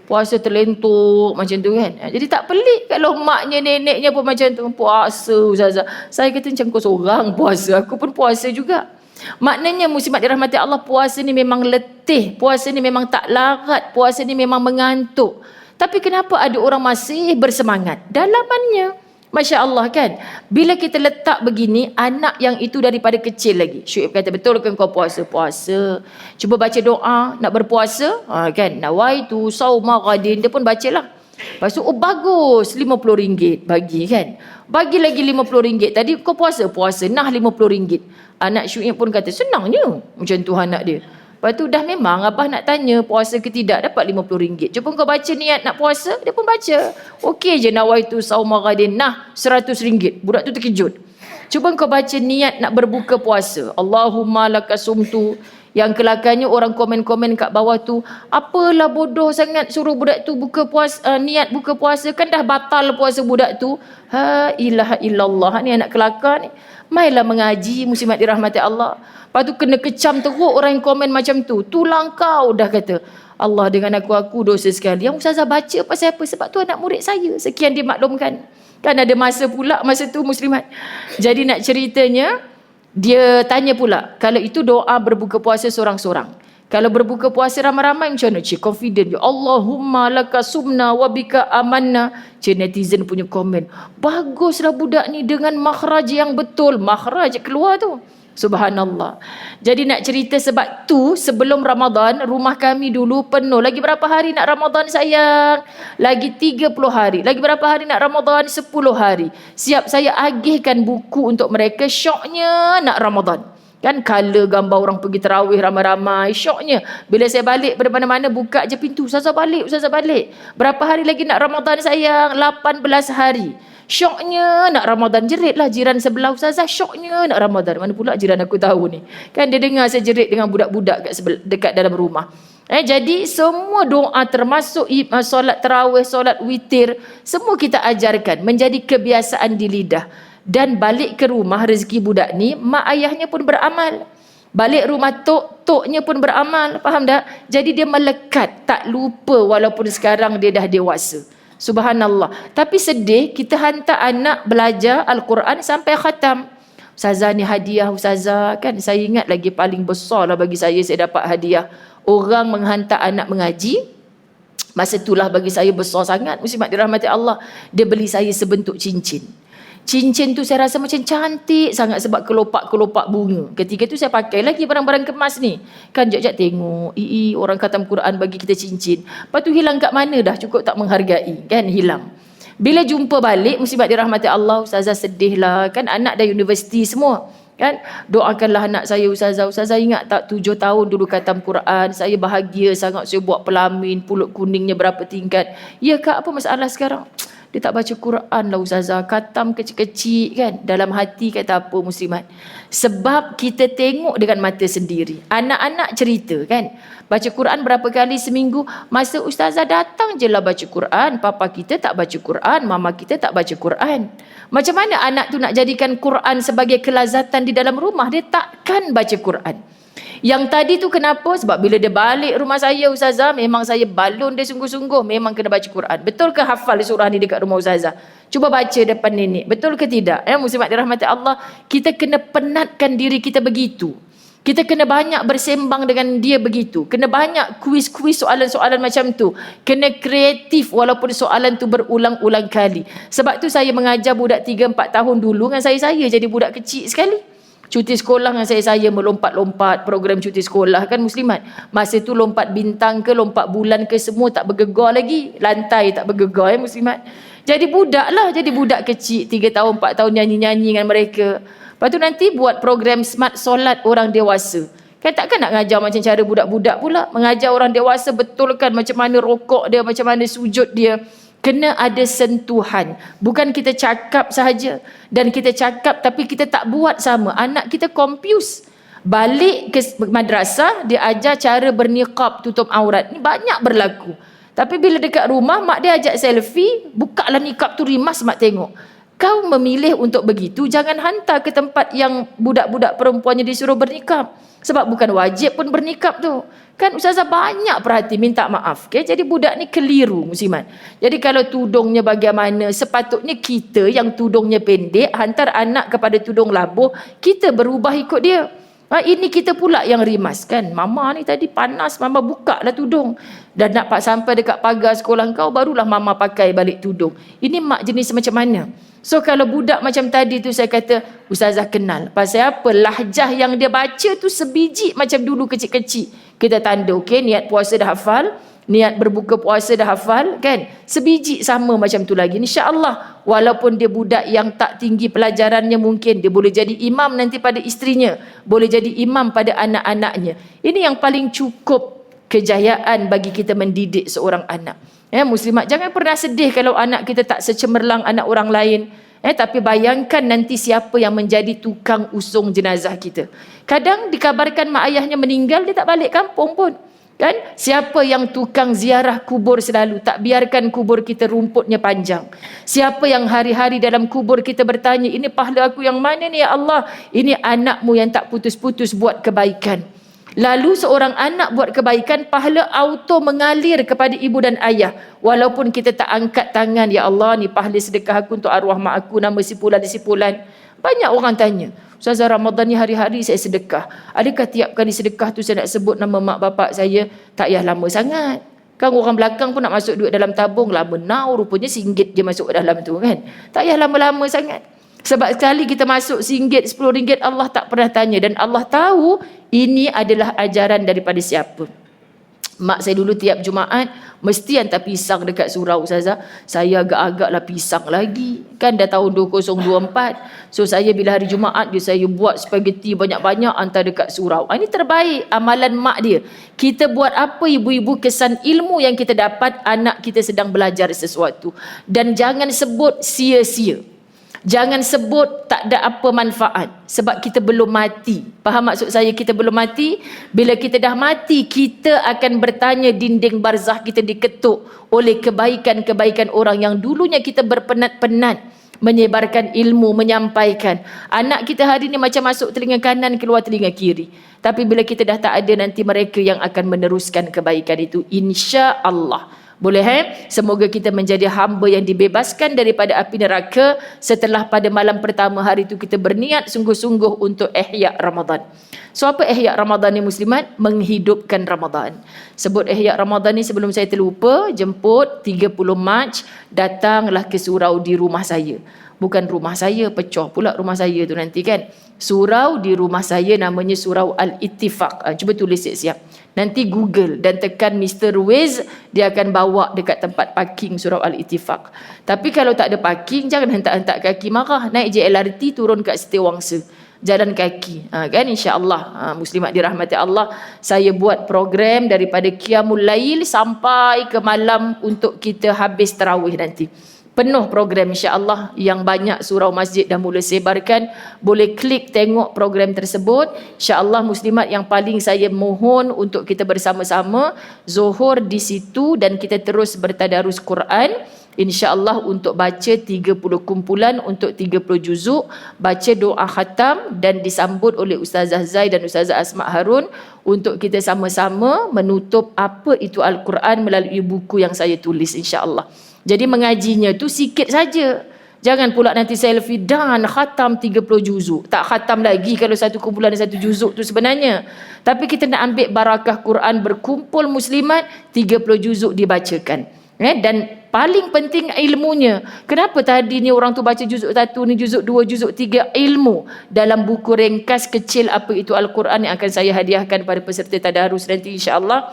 Puasa terlentuk macam tu kan. Jadi tak pelik kalau maknya, neneknya pun macam tu. Puasa ustazah. Saya kata macam kau seorang puasa, aku pun puasa juga. Maknanya muslimat dirahmati Allah, puasa ni memang letih, puasa ni memang tak larat, puasa ni memang mengantuk. Tapi kenapa ada orang masih bersemangat? Dalamannya, Masya Allah kan. Bila kita letak begini, anak yang itu daripada kecil lagi. Syuib kata, betul ke kau puasa? Puasa. Cuba baca doa nak berpuasa, kan? Nawaitu sauma ghadin. Dia pun bacalah. Lepas tu, bagus, RM50 bagi kan. Bagi lagi RM50. Tadi kau puasa? Puasa. Nah RM50. Anak Syuib pun kata, senangnya. Macam tu anak dia. Lepas tu dah memang abah nak tanya puasa ke tidak, dapat RM50. Cuba kau baca niat nak puasa, dia pun baca. Okey je nawaitu sauma ghadin. Nah, RM100. Budak tu terkejut. Cuba kau baca niat nak berbuka puasa. Allahumma lakasumtu Yang kelakarnya orang komen-komen kat bawah tu, apalah bodoh sangat suruh budak tu buka puasa, niat buka puasa, kan dah batal puasa budak tu. Ha ilaha illallah, ni anak kelakar ni. Mailah mengaji, muslimat dirahmati Allah. Lepas tu kena kecam teruk orang yang komen macam tu. Tulang kau dah kata. Allah dengan aku dosa sekali. Yang ustazah baca pasal apa? Sebab tu anak murid saya. Sekian dia maklumkan. Kan ada masa pula masa tu muslimat. Jadi nak ceritanya, dia tanya pula, kalau itu doa berbuka puasa seorang-seorang. Kalau berbuka puasa ramai-ramai macam mana? Cik confident. Ya Allahumma laka sumna wa bika amanna. Cik netizen punya komen. Baguslah budak ni dengan makhraj yang betul. Makhraj keluar tu. Subhanallah. Jadi nak cerita sebab tu sebelum Ramadan, rumah kami dulu penuh. Lagi berapa hari nak Ramadan sayang? Lagi 30 hari. Lagi berapa hari nak Ramadan? 10 hari. Siap saya agihkan buku untuk mereka. Syoknya nak Ramadan. Kan color gambar orang pergi tarawih ramai-ramai. Syoknya. Bila saya balik dari mana-mana, buka je pintu. Ustazah balik, Ustazah balik. Berapa hari lagi nak Ramadan sayang? 18 hari. Syoknya nak Ramadan. Jeritlah jiran sebelah Ustazah. Syoknya nak Ramadan. Mana pula jiran aku tahu ni. Kan dia dengar saya jerit dengan budak-budak dekat dalam rumah. Jadi semua doa termasuk solat tarawih, solat witir. Semua kita ajarkan. Menjadi kebiasaan di lidah. Dan balik ke rumah rezeki budak ni, mak ayahnya pun beramal. Balik rumah toknya pun beramal. Faham tak? Jadi dia melekat, tak lupa walaupun sekarang dia dah dewasa. Subhanallah. Tapi sedih, kita hantar anak belajar Al-Quran sampai khatam. Ustazah ni hadiah Ustazah. Kan saya ingat lagi paling besar lah bagi saya dapat hadiah. Orang menghantar anak mengaji. Masa itulah bagi saya besar sangat. Muslimat dirahmati Allah. Dia beli saya sebentuk cincin. Cincin tu saya rasa macam cantik sangat sebab kelopak-kelopak bunga. Ketika tu saya pakai lagi barang-barang kemas ni. Kan jap-jap tengok, orang khatam Quran bagi kita cincin. Lepas tu hilang kat mana dah, cukup tak menghargai. Kan hilang. Bila jumpa balik, muslimat dirahmati Allah, Ustazah sedih lah. Kan anak dah universiti semua. Kan doakanlah anak saya Ustazah. Ustazah ingat tak 7 tahun dulu khatam Quran. Saya bahagia sangat, saya buat pelamin, pulut kuningnya berapa tingkat. Ya kak, apa masalah sekarang? Dia tak baca Quran lah Ustazah. Khatam kecil-kecil kan. Dalam hati kata apa muslimat. Sebab kita tengok dengan mata sendiri. Anak-anak cerita kan. Baca Quran berapa kali seminggu. Masa Ustazah datang je lah baca Quran. Papa kita tak baca Quran. Mama kita tak baca Quran. Macam mana anak tu nak jadikan Quran sebagai kelazatan di dalam rumah? Dia takkan baca Quran. Yang tadi tu kenapa? Sebab bila dia balik rumah saya Ustazah, memang saya balon dia sungguh-sungguh. Memang kena baca Quran. Betul ke hafal surah ni dekat rumah Ustazah? Cuba baca depan nenek. Betul ke tidak? Muslimat dirahmati Allah. Kita kena penatkan diri kita begitu. Kita kena banyak bersembang dengan dia begitu. Kena banyak kuis-kuis soalan-soalan macam tu. Kena kreatif walaupun soalan tu berulang-ulang kali. Sebab tu saya mengajar budak 3-4 tahun dulu dengan saya jadi budak kecil sekali. Cuti sekolah dengan saya melompat-lompat program cuti sekolah kan muslimat. Masa tu lompat bintang ke lompat bulan ke semua tak bergegar lagi. Lantai tak bergegar muslimat. Jadi budak lah. Jadi budak kecil 3 tahun 4 tahun nyanyi-nyanyi dengan mereka. Lepas tu nanti buat program smart solat orang dewasa. Kan takkan nak ngajar macam cara budak-budak pula. Mengajar orang dewasa betulkan macam mana rokok dia, macam mana sujud dia. Kena ada sentuhan. Bukan kita cakap sahaja. Dan kita cakap tapi kita tak buat sama. Anak kita confuse. Balik ke madrasah, dia ajar cara berniqab, tutup aurat. Ni banyak berlaku. Tapi bila dekat rumah, mak dia ajak selfie, bukalah niqab tu, rimas mak tengok. Kau memilih untuk begitu, jangan hantar ke tempat yang budak-budak perempuannya disuruh berniqab. Sebab bukan wajib pun berniqab tu. Kan Ustazah banyak perhati, minta maaf. Okay? Jadi budak ni keliru muslimat. Jadi kalau tudungnya bagaimana, sepatutnya kita yang tudungnya pendek, hantar anak kepada tudung labuh, kita berubah ikut dia. Ini kita pula yang rimas kan. Mama ni tadi panas, mama buka lah tudung. Dan nak sampai dekat pagar sekolah kau, barulah mama pakai balik tudung. Ini mak jenis macam mana? So kalau budak macam tadi tu saya kata, Ustazah kenal. Pasal apa? Lahjah yang dia baca tu sebiji macam dulu kecil-kecil. Kita tanda, okey, niat puasa dah hafal, niat berbuka puasa dah hafal, kan? Sebiji sama macam tu lagi. InsyaAllah, walaupun dia budak yang tak tinggi pelajarannya mungkin, dia boleh jadi imam nanti pada isterinya, boleh jadi imam pada anak-anaknya. Ini yang paling cukup kejayaan bagi kita mendidik seorang anak. Muslimat, jangan pernah sedih kalau anak kita tak secemerlang anak orang lain. Tapi bayangkan nanti siapa yang menjadi tukang usung jenazah kita. Kadang dikabarkan mak ayahnya meninggal, dia tak balik kampung pun. Kan? Siapa yang tukang ziarah kubur selalu, tak biarkan kubur kita rumputnya panjang. Siapa yang hari-hari dalam kubur kita bertanya, ini pahala aku yang mana ni ya Allah? Ini anakmu yang tak putus-putus buat kebaikan. Lalu seorang anak buat kebaikan, pahala auto mengalir kepada ibu dan ayah. Walaupun kita tak angkat tangan, ya Allah ni pahala sedekah aku untuk arwah mak aku, nama si fulan. Banyak orang tanya, Ustazah, Ramadan ni hari-hari saya sedekah. Adakah tiap kali sedekah tu saya nak sebut nama mak bapak saya? Tak payah lama sangat. Kan orang belakang pun nak masuk duit dalam tabung, lama now rupanya RM1 je masuk dalam tu kan. Tak payah lama-lama sangat. Sebab sekali kita masuk RM1, RM10, Allah tak pernah tanya. Dan Allah tahu ini adalah ajaran daripada siapa. Mak saya dulu tiap Jumaat mesti hantar pisang dekat surau, Ustazah. Saya agak-agaklah pisang lagi. Kan dah tahun 2024. So saya bila hari Jumaat dia, saya buat spaghetti banyak-banyak hantar dekat surau. Ini terbaik amalan mak dia. Kita buat apa ibu-ibu, kesan ilmu yang kita dapat, anak kita sedang belajar sesuatu. Dan jangan sebut sia-sia. Jangan sebut tak ada apa manfaat. Sebab kita belum mati. Faham maksud saya kita belum mati? Bila kita dah mati, kita akan bertanya, dinding barzah kita diketuk oleh kebaikan-kebaikan orang yang dulunya kita berpenat-penat menyebarkan ilmu, menyampaikan. Anak kita hari ni macam masuk telinga kanan, keluar telinga kiri. Tapi bila kita dah tak ada, nanti mereka yang akan meneruskan kebaikan itu, insya-Allah. Boleh Semoga kita menjadi hamba yang dibebaskan daripada api neraka setelah pada malam pertama hari itu kita berniat sungguh-sungguh untuk ihya Ramadan. So apa ihya Ramadan ni muslimat? Menghidupkan Ramadan. Sebut ihya Ramadan ni sebelum saya terlupa, jemput 30 Mac, datanglah ke surau di rumah saya. Bukan rumah saya, pecah pula rumah saya tu nanti kan. Surau di rumah saya namanya Surau Al-Ittifaq. Cuba tulis siap-siap. Nanti Google dan tekan Mr. Waze, dia akan bawa dekat tempat parking Surau Al-Ittifaq. Tapi kalau tak ada parking, jangan hentak-hentak kaki marah. Naik JLRT, turun kat Setiawangsa. Jalan kaki. Kan insya-Allah, muslimat dirahmati Allah, saya buat program daripada Qiyamul Lail sampai ke malam untuk kita habis tarawih nanti. Penuh program insya-Allah, yang banyak surau masjid dah mula sebarkan. Boleh klik tengok program tersebut. Insya-Allah muslimat, yang paling saya mohon untuk kita bersama-sama Zuhur di situ dan kita terus bertadarus Quran. InsyaAllah untuk baca 30 kumpulan untuk 30 juzuk, baca doa khatam dan disambut oleh Ustazah Zai dan Ustazah Asma Harun untuk kita sama-sama menutup apa itu Al-Quran melalui buku yang saya tulis insyaAllah. Jadi mengajinya tu sikit saja. Jangan pula nanti selfie dan khatam 30 juzuk. Tak khatam lagi kalau satu kumpulan dan satu juzuk tu sebenarnya. Tapi kita nak ambil barakah Quran, berkumpul muslimat, 30 juzuk dibacakan. Dan paling penting ilmunya. Kenapa tadi ni orang tu baca juzuk 1, ni juzuk 2, juzuk 3, ilmu. Dalam buku ringkas kecil apa itu Al-Quran yang akan saya hadiahkan pada peserta tadarus nanti insya-Allah.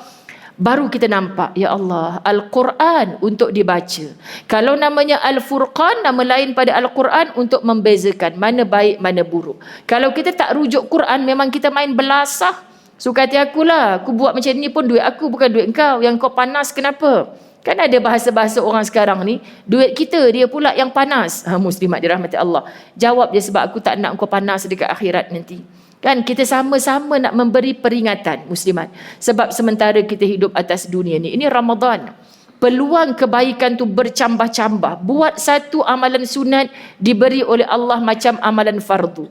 Baru kita nampak, ya Allah, Al-Quran untuk dibaca. Kalau namanya Al-Furqan, nama lain pada Al-Quran untuk membezakan mana baik, mana buruk. Kalau kita tak rujuk Quran, memang kita main belasah. Suka hati akulah, aku buat macam ni pun duit aku bukan duit engkau. Yang kau panas kenapa? Kan ada bahasa-bahasa orang sekarang ni, duit kita dia pula yang panas. Muslimat dirahmati Allah. Jawab dia, sebab aku tak nak kau panas dekat akhirat nanti. Kan kita sama-sama nak memberi peringatan muslimat. Sebab sementara kita hidup atas dunia ni, ini Ramadan. Peluang kebaikan tu bercambah-cambah. Buat satu amalan sunat diberi oleh Allah macam amalan fardu.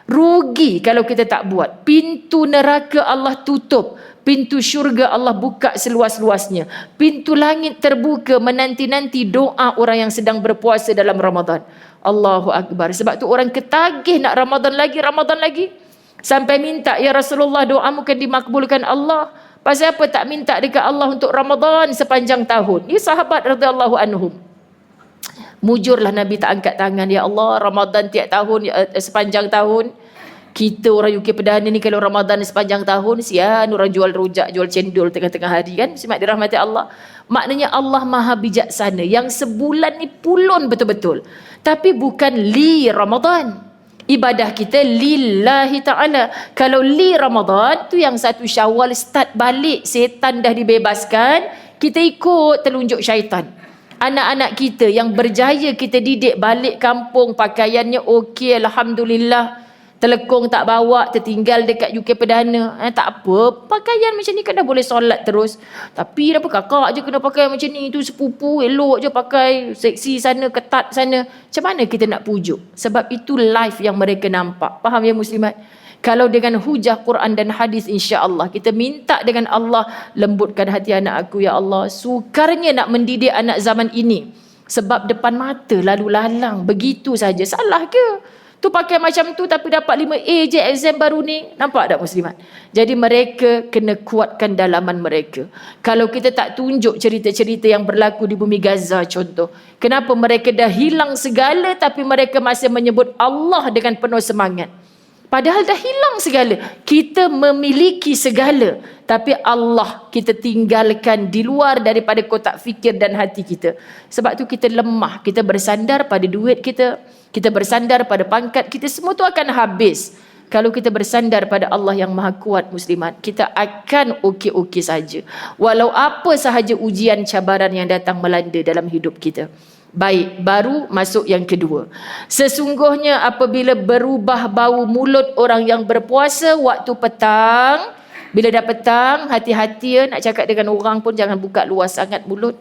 Rugi kalau kita tak buat. Pintu neraka Allah tutup. Pintu syurga Allah buka seluas-luasnya. Pintu langit terbuka menanti-nanti doa orang yang sedang berpuasa dalam Ramadan. Allahu Akbar. Sebab tu orang ketagih nak Ramadan lagi. Sampai minta, ya Rasulullah, doamu kan dimakbulkan Allah. Pasal apa tak minta dekat Allah untuk Ramadan sepanjang tahun? Ini sahabat radhiyallahu anhum. Mujurlah Nabi tak angkat tangan, ya Allah, Ramadan tiap tahun, sepanjang tahun. Kita orang UK Perdana ni kalau Ramadan sepanjang tahun, sian orang jual rujak, jual cendol tengah-tengah hari kan. Semak dirahmati Allah. Maknanya Allah maha bijaksana. Yang sebulan ni pulun betul-betul. Tapi bukan li Ramadan. Ibadah kita lillahi ta'ala. Kalau li Ramadan tu yang 1 Syawal start balik, setan dah dibebaskan, kita ikut telunjuk syaitan. Anak-anak kita yang berjaya kita didik balik kampung, pakaiannya okey, alhamdulillah. Telekong tak bawa, tertinggal dekat UK Perdana. Tak apa, pakaian macam ni kan dah boleh solat terus. Tapi kenapa kakak je kena pakai macam ni? Itu sepupu, elok je pakai, seksi sana, ketat sana. Macam mana kita nak pujuk? Sebab itu life yang mereka nampak. Faham ya muslimat? Kalau dengan hujah Quran dan hadis, insya-Allah kita minta dengan Allah, lembutkan hati anak aku ya Allah. Sukarnya nak mendidik anak zaman ini. Sebab depan mata lalu lalang begitu saja. Salah ke? Tu pakai macam tu tapi dapat 5A je exam baru ni. Nampak tak muslimat? Jadi mereka kena kuatkan dalaman mereka. Kalau kita tak tunjuk cerita-cerita yang berlaku di bumi Gaza contoh. Kenapa mereka dah hilang segala tapi mereka masih menyebut Allah dengan penuh semangat. Padahal dah hilang segala. Kita memiliki segala. Tapi Allah kita tinggalkan di luar daripada kotak fikir dan hati kita. Sebab tu kita lemah. Kita bersandar pada duit kita. Kita bersandar pada pangkat kita. Semua tu akan habis. Kalau kita bersandar pada Allah yang maha kuat muslimat, kita akan okey-okey saja. Walau apa sahaja ujian cabaran yang datang melanda dalam hidup kita. Baik, baru masuk yang kedua. Sesungguhnya apabila berubah bau mulut orang yang berpuasa waktu petang, bila dah petang, hati-hati ya, nak cakap dengan orang pun jangan buka luas sangat mulut.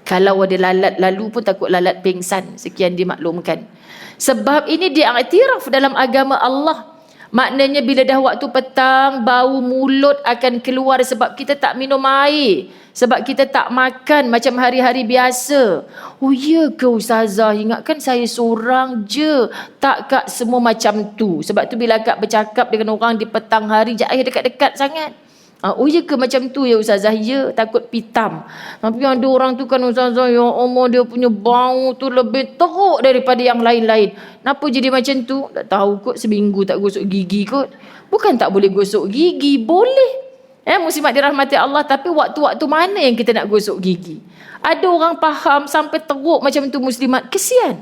Kalau ada lalat lalu pun takut lalat pingsan. Sekian dimaklumkan. Sebab ini diiktiraf dalam agama Allah. Maknanya bila dah waktu petang, bau mulut akan keluar sebab kita tak minum air. Sebab kita tak makan macam hari-hari biasa. Oh ya ke Ustazah? Ingatkan saya seorang je. Tak kak, semua macam tu. Sebab tu bila kak bercakap dengan orang di petang hari, jangan dekat-dekat sangat. Oh ya ke macam tu ya Ustazah? Ya, takut pitam. Tapi ada orang tu kan Ustazah, ya Allah, dia punya bau tu lebih teruk daripada yang lain-lain. Kenapa jadi macam tu? Tak tahu kot, seminggu tak gosok gigi kot. Bukan tak boleh gosok gigi, boleh. Muslimat dirahmati Allah, tapi waktu-waktu mana yang kita nak gosok gigi? Ada orang faham sampai teruk macam tu muslimat. Kesian.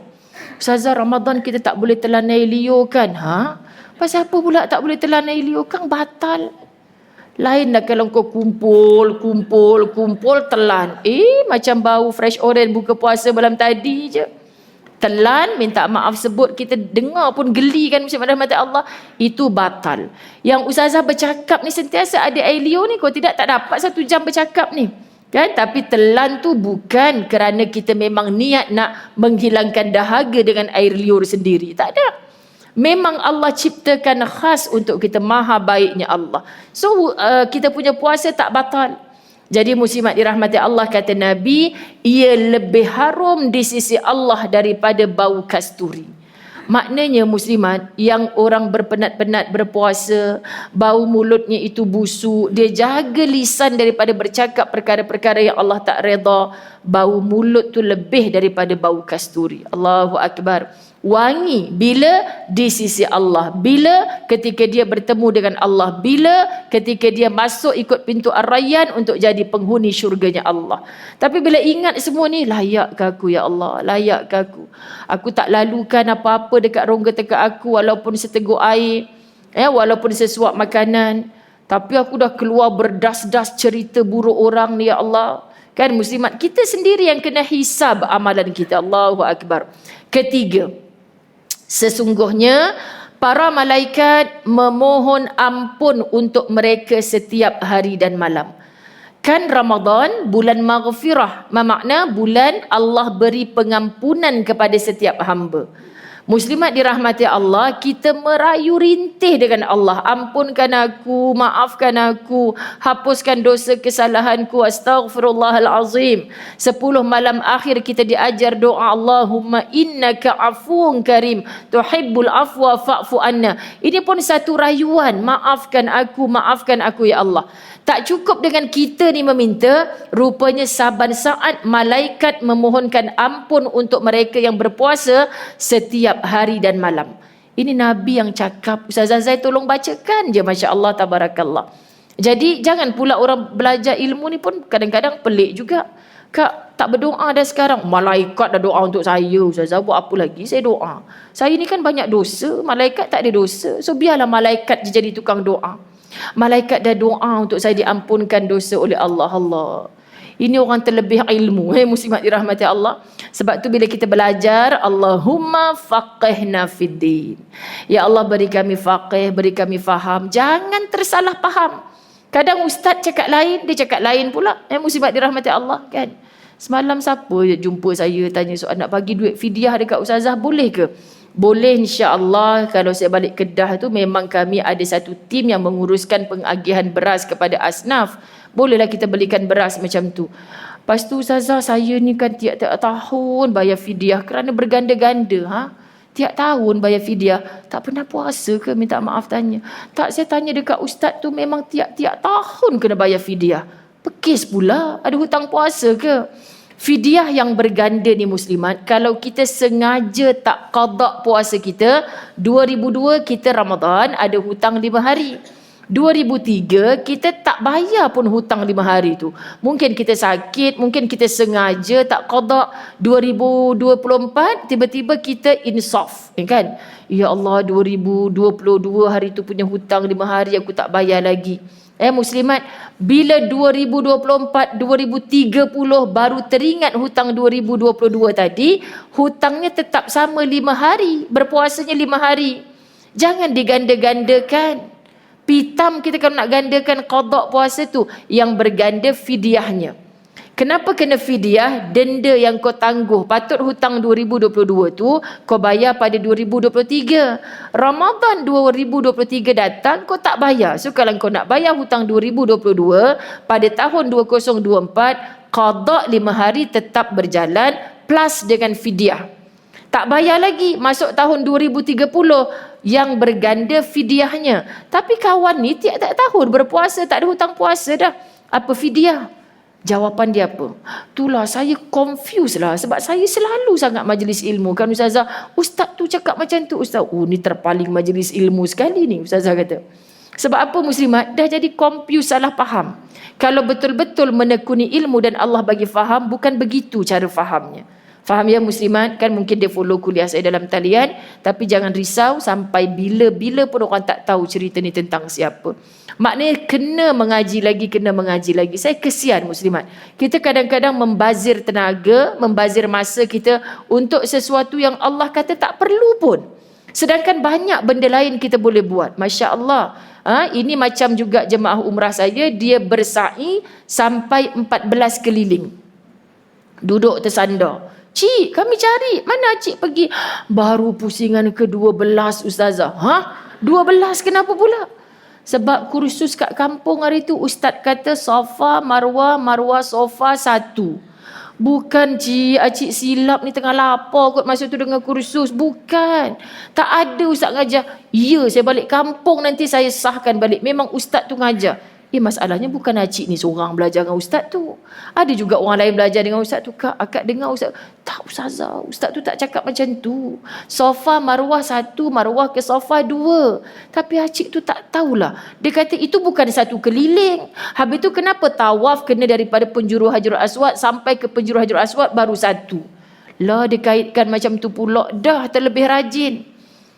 Ustazah, Ramadan kita tak boleh telan air liur kan? Pasal apa pula tak boleh telan air liur? Kan batal. Lain dah kalau kau kumpul telan. Macam bau fresh orange buka puasa malam tadi je. Telan, minta maaf sebut, kita dengar pun geli kan muslimat rahmati Allah. Itu batal. Yang Ustazah bercakap ni sentiasa ada air liur ni. Kau tak dapat 1 jam bercakap ni. Kan? Tapi telan tu bukan kerana kita memang niat nak menghilangkan dahaga dengan air liur sendiri. Tak ada. Memang Allah ciptakan khas untuk kita, maha baiknya Allah. So kita punya puasa tak batal. Jadi muslimat dirahmati Allah, kata Nabi, ia lebih harum di sisi Allah daripada bau kasturi. Maknanya muslimat, yang orang berpenat-penat berpuasa, bau mulutnya itu busuk, dia jaga lisan daripada bercakap perkara-perkara yang Allah tak redha, bau mulut tu lebih daripada bau kasturi. Allahu Akbar. Wangi bila di sisi Allah, bila ketika dia bertemu dengan Allah, bila ketika dia masuk ikut pintu Ar-Rayyan untuk jadi penghuni syurganya Allah. Tapi bila ingat semua ni, layak ke aku ya Allah, layak ke aku? Aku tak lalukan apa-apa dekat rongga tekak aku, walaupun seteguk air, walaupun sesuap makanan. Tapi aku dah keluar berdas-das cerita buruk orang ni ya Allah. Kan muslimat, kita sendiri yang kena hisab amalan kita. Allahu Akbar. Ketiga, sesungguhnya para malaikat memohon ampun untuk mereka setiap hari dan malam. Kan Ramadan bulan maghfirah, makna bulan Allah beri pengampunan kepada setiap hamba. Muslimat dirahmati Allah, kita merayu rintih dengan Allah. Ampunkan aku, maafkan aku, hapuskan dosa kesalahanku, astaghfirullahalazim. 10 malam akhir kita diajar doa, Allahumma innaka afuun karim, tuhibbul afwa fa'fu anna. Ini pun satu rayuan, maafkan aku ya Allah. Tak cukup dengan kita ni meminta, rupanya saban saat malaikat memohonkan ampun untuk mereka yang berpuasa setiap hari dan malam. Ini Nabi yang cakap. Ustazah Zai tolong bacakan je, Masya Allah, tabarakallah. Jadi jangan pula orang belajar ilmu ni pun kadang-kadang pelik juga. Kak, tak berdoa dah sekarang. Malaikat dah doa untuk saya. Ustazah buat apa lagi saya doa? Saya ni kan banyak dosa, malaikat tak ada dosa. So biarlah malaikat je jadi tukang doa. Malaikat dah doa untuk saya diampunkan dosa oleh Allah. Allah. Ini orang terlebih ilmu. Muslimat dirahmati Allah. Sebab tu bila kita belajar, Allahumma faqihna fiddin. Ya Allah, beri kami faqih, beri kami faham. Jangan tersalah faham. Kadang ustaz cakap lain, dia cakap lain pula. Muslimat dirahmati Allah kan. Semalam siapa jumpa saya tanya soal nak bagi duit fidyah dekat ustazah, boleh ke? Boleh, insya-Allah. Kalau saya balik Kedah tu memang kami ada satu tim yang menguruskan pengagihan beras kepada asnaf. Bolehlah kita belikan beras macam tu. Lepas tu ustazah, saya ni kan tiap-tiap tahun bayar fidyah kerana berganda-ganda. Tiap tahun bayar fidyah. Tak pernah puasa ke? Minta maaf tanya. Tak, saya tanya dekat ustaz tu memang tiap-tiap tahun kena bayar fidyah. Pekis pula. Ada hutang puasa ke? Fidyah yang berganda ni muslimat, kalau kita sengaja tak qada puasa kita, 2002 kita Ramadan ada hutang 5 hari. 2003 kita tak bayar pun hutang 5 hari tu. Mungkin kita sakit, mungkin kita sengaja tak qada. 2024 tiba-tiba kita insaf, kan? Ya Allah, 2022 hari tu punya hutang 5 hari aku tak bayar lagi. Muslimat, bila 2024, 2030 baru teringat hutang 2022 tadi, hutangnya tetap sama 5 hari, berpuasanya 5 hari. Jangan diganda-gandakan. Pitam kita kalau nak gandakan qada puasa tu, yang berganda fidyahnya. Kenapa kena fidyah? Denda yang kau tangguh, patut hutang 2022 tu kau bayar pada 2023. Ramadan 2023 datang kau tak bayar. So kalau kau nak bayar hutang 2022 pada tahun 2024, qada 5 hari tetap berjalan plus dengan fidyah. Tak bayar lagi masuk tahun 2030 yang berganda fidyahnya. Tapi kawan ni tiap-tiap tahun berpuasa, tak ada hutang puasa dah. Apa fidyah? Jawapan dia apa? Itulah saya confused lah. Sebab saya selalu sangat majlis ilmu. Kan ustazah, ustaz tu cakap macam tu. Ustaz, ni terpaling majlis ilmu sekali ni, ustazah kata. Sebab apa muslimat? Dah jadi confused, salah faham. Kalau betul-betul menekuni ilmu dan Allah bagi faham, bukan begitu cara fahamnya. Faham ya muslimat? Kan mungkin dia follow kuliah saya dalam talian. Tapi jangan risau sampai bila-bila pun orang tak tahu cerita ni tentang siapa. Maknanya kena mengaji lagi. Saya kesian muslimat. Kita kadang-kadang membazir tenaga, membazir masa kita untuk sesuatu yang Allah kata tak perlu pun. Sedangkan banyak benda lain kita boleh buat. Masya Allah. Ini macam juga jemaah umrah saya, dia bersa'i sampai 14 keliling. Duduk tersandar. Cik, kami cari. Mana cik pergi? Baru pusingan ke-12 ustazah. 12 kenapa pula? Sebab kursus kat kampung hari tu ustaz kata Safa, Marwah, Sofa 1. Bukan cik silap ni tengah lapar kot masa tu dengan kursus. Bukan. Tak ada ustaz ngajar. Ya, saya balik kampung nanti saya sahkan balik. Memang ustaz tu ngajar. Masalahnya bukan acik ni seorang belajar dengan ustaz tu. Ada juga orang lain belajar dengan ustaz tu. Kak, akak dengar ustaz. Tak ustazah, ustaz tu tak cakap macam tu. Sofa Marwah 1, Marwah ke Sofa 2. Tapi acik tu tak tahulah. Dia kata itu bukan satu keliling. Habis tu kenapa tawaf kena daripada penjuru Hajarul Aswad sampai ke penjuru Hajarul Aswad baru 1. Lah dia kaitkan macam tu pula. Dah terlebih rajin.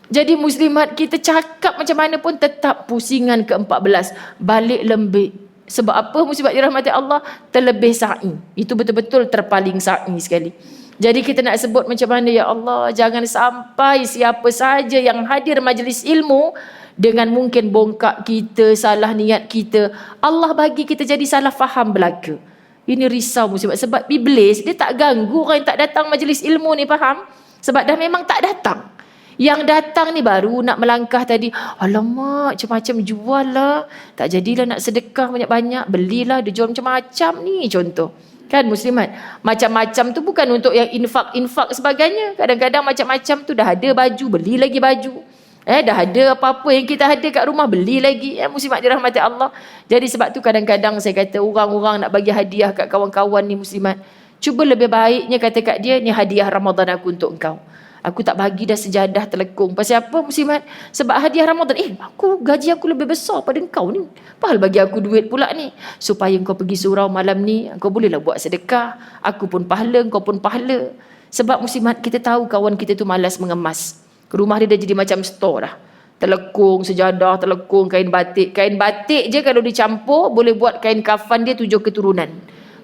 Jadi muslimat, kita cakap macam mana pun tetap pusingan ke-14. Balik lembik. Sebab apa muslimat dirahmati Allah? Terlebih sa'i. Itu betul-betul terpaling sa'i sekali. Jadi kita nak sebut macam mana, ya Allah, jangan sampai siapa saja yang hadir majlis ilmu dengan mungkin bongkak kita, salah niat kita, Allah bagi kita jadi salah faham belaka. Ini risau muslimat. Sebab iblis dia tak ganggu orang yang tak datang majlis ilmu ni, faham? Sebab dah memang tak datang. Yang datang ni baru nak melangkah tadi. Alamak, macam-macam jual lah. Tak jadilah nak sedekah banyak-banyak. Belilah, dia jual macam-macam ni, contoh. Kan muslimat? Macam-macam tu bukan untuk yang infak sebagainya. Kadang-kadang macam-macam tu dah ada baju, beli lagi baju. Dah ada apa-apa yang kita ada kat rumah, beli lagi. Muslimat dirahmati Allah. Jadi sebab tu kadang-kadang saya kata orang-orang nak bagi hadiah kat kawan-kawan ni muslimat. Cuba lebih baiknya kata kat dia, ni hadiah Ramadan aku untuk engkau. Aku tak bagi dah sejadah telekung. Pasal apa muslimat? Sebab hadiah Ramadan. Gaji aku lebih besar pada engkau ni. Pahal bagi aku duit pula ni. Supaya engkau pergi surau malam ni, engkau bolehlah buat sedekah. Aku pun pahala, engkau pun pahala. Sebab muslimat, kita tahu kawan kita tu malas mengemas. Rumah dia dah jadi macam store dah. Telekung, sejadah, telekung, kain batik. Kain batik je kalau dicampur, boleh buat kain kafan dia 7 keturunan.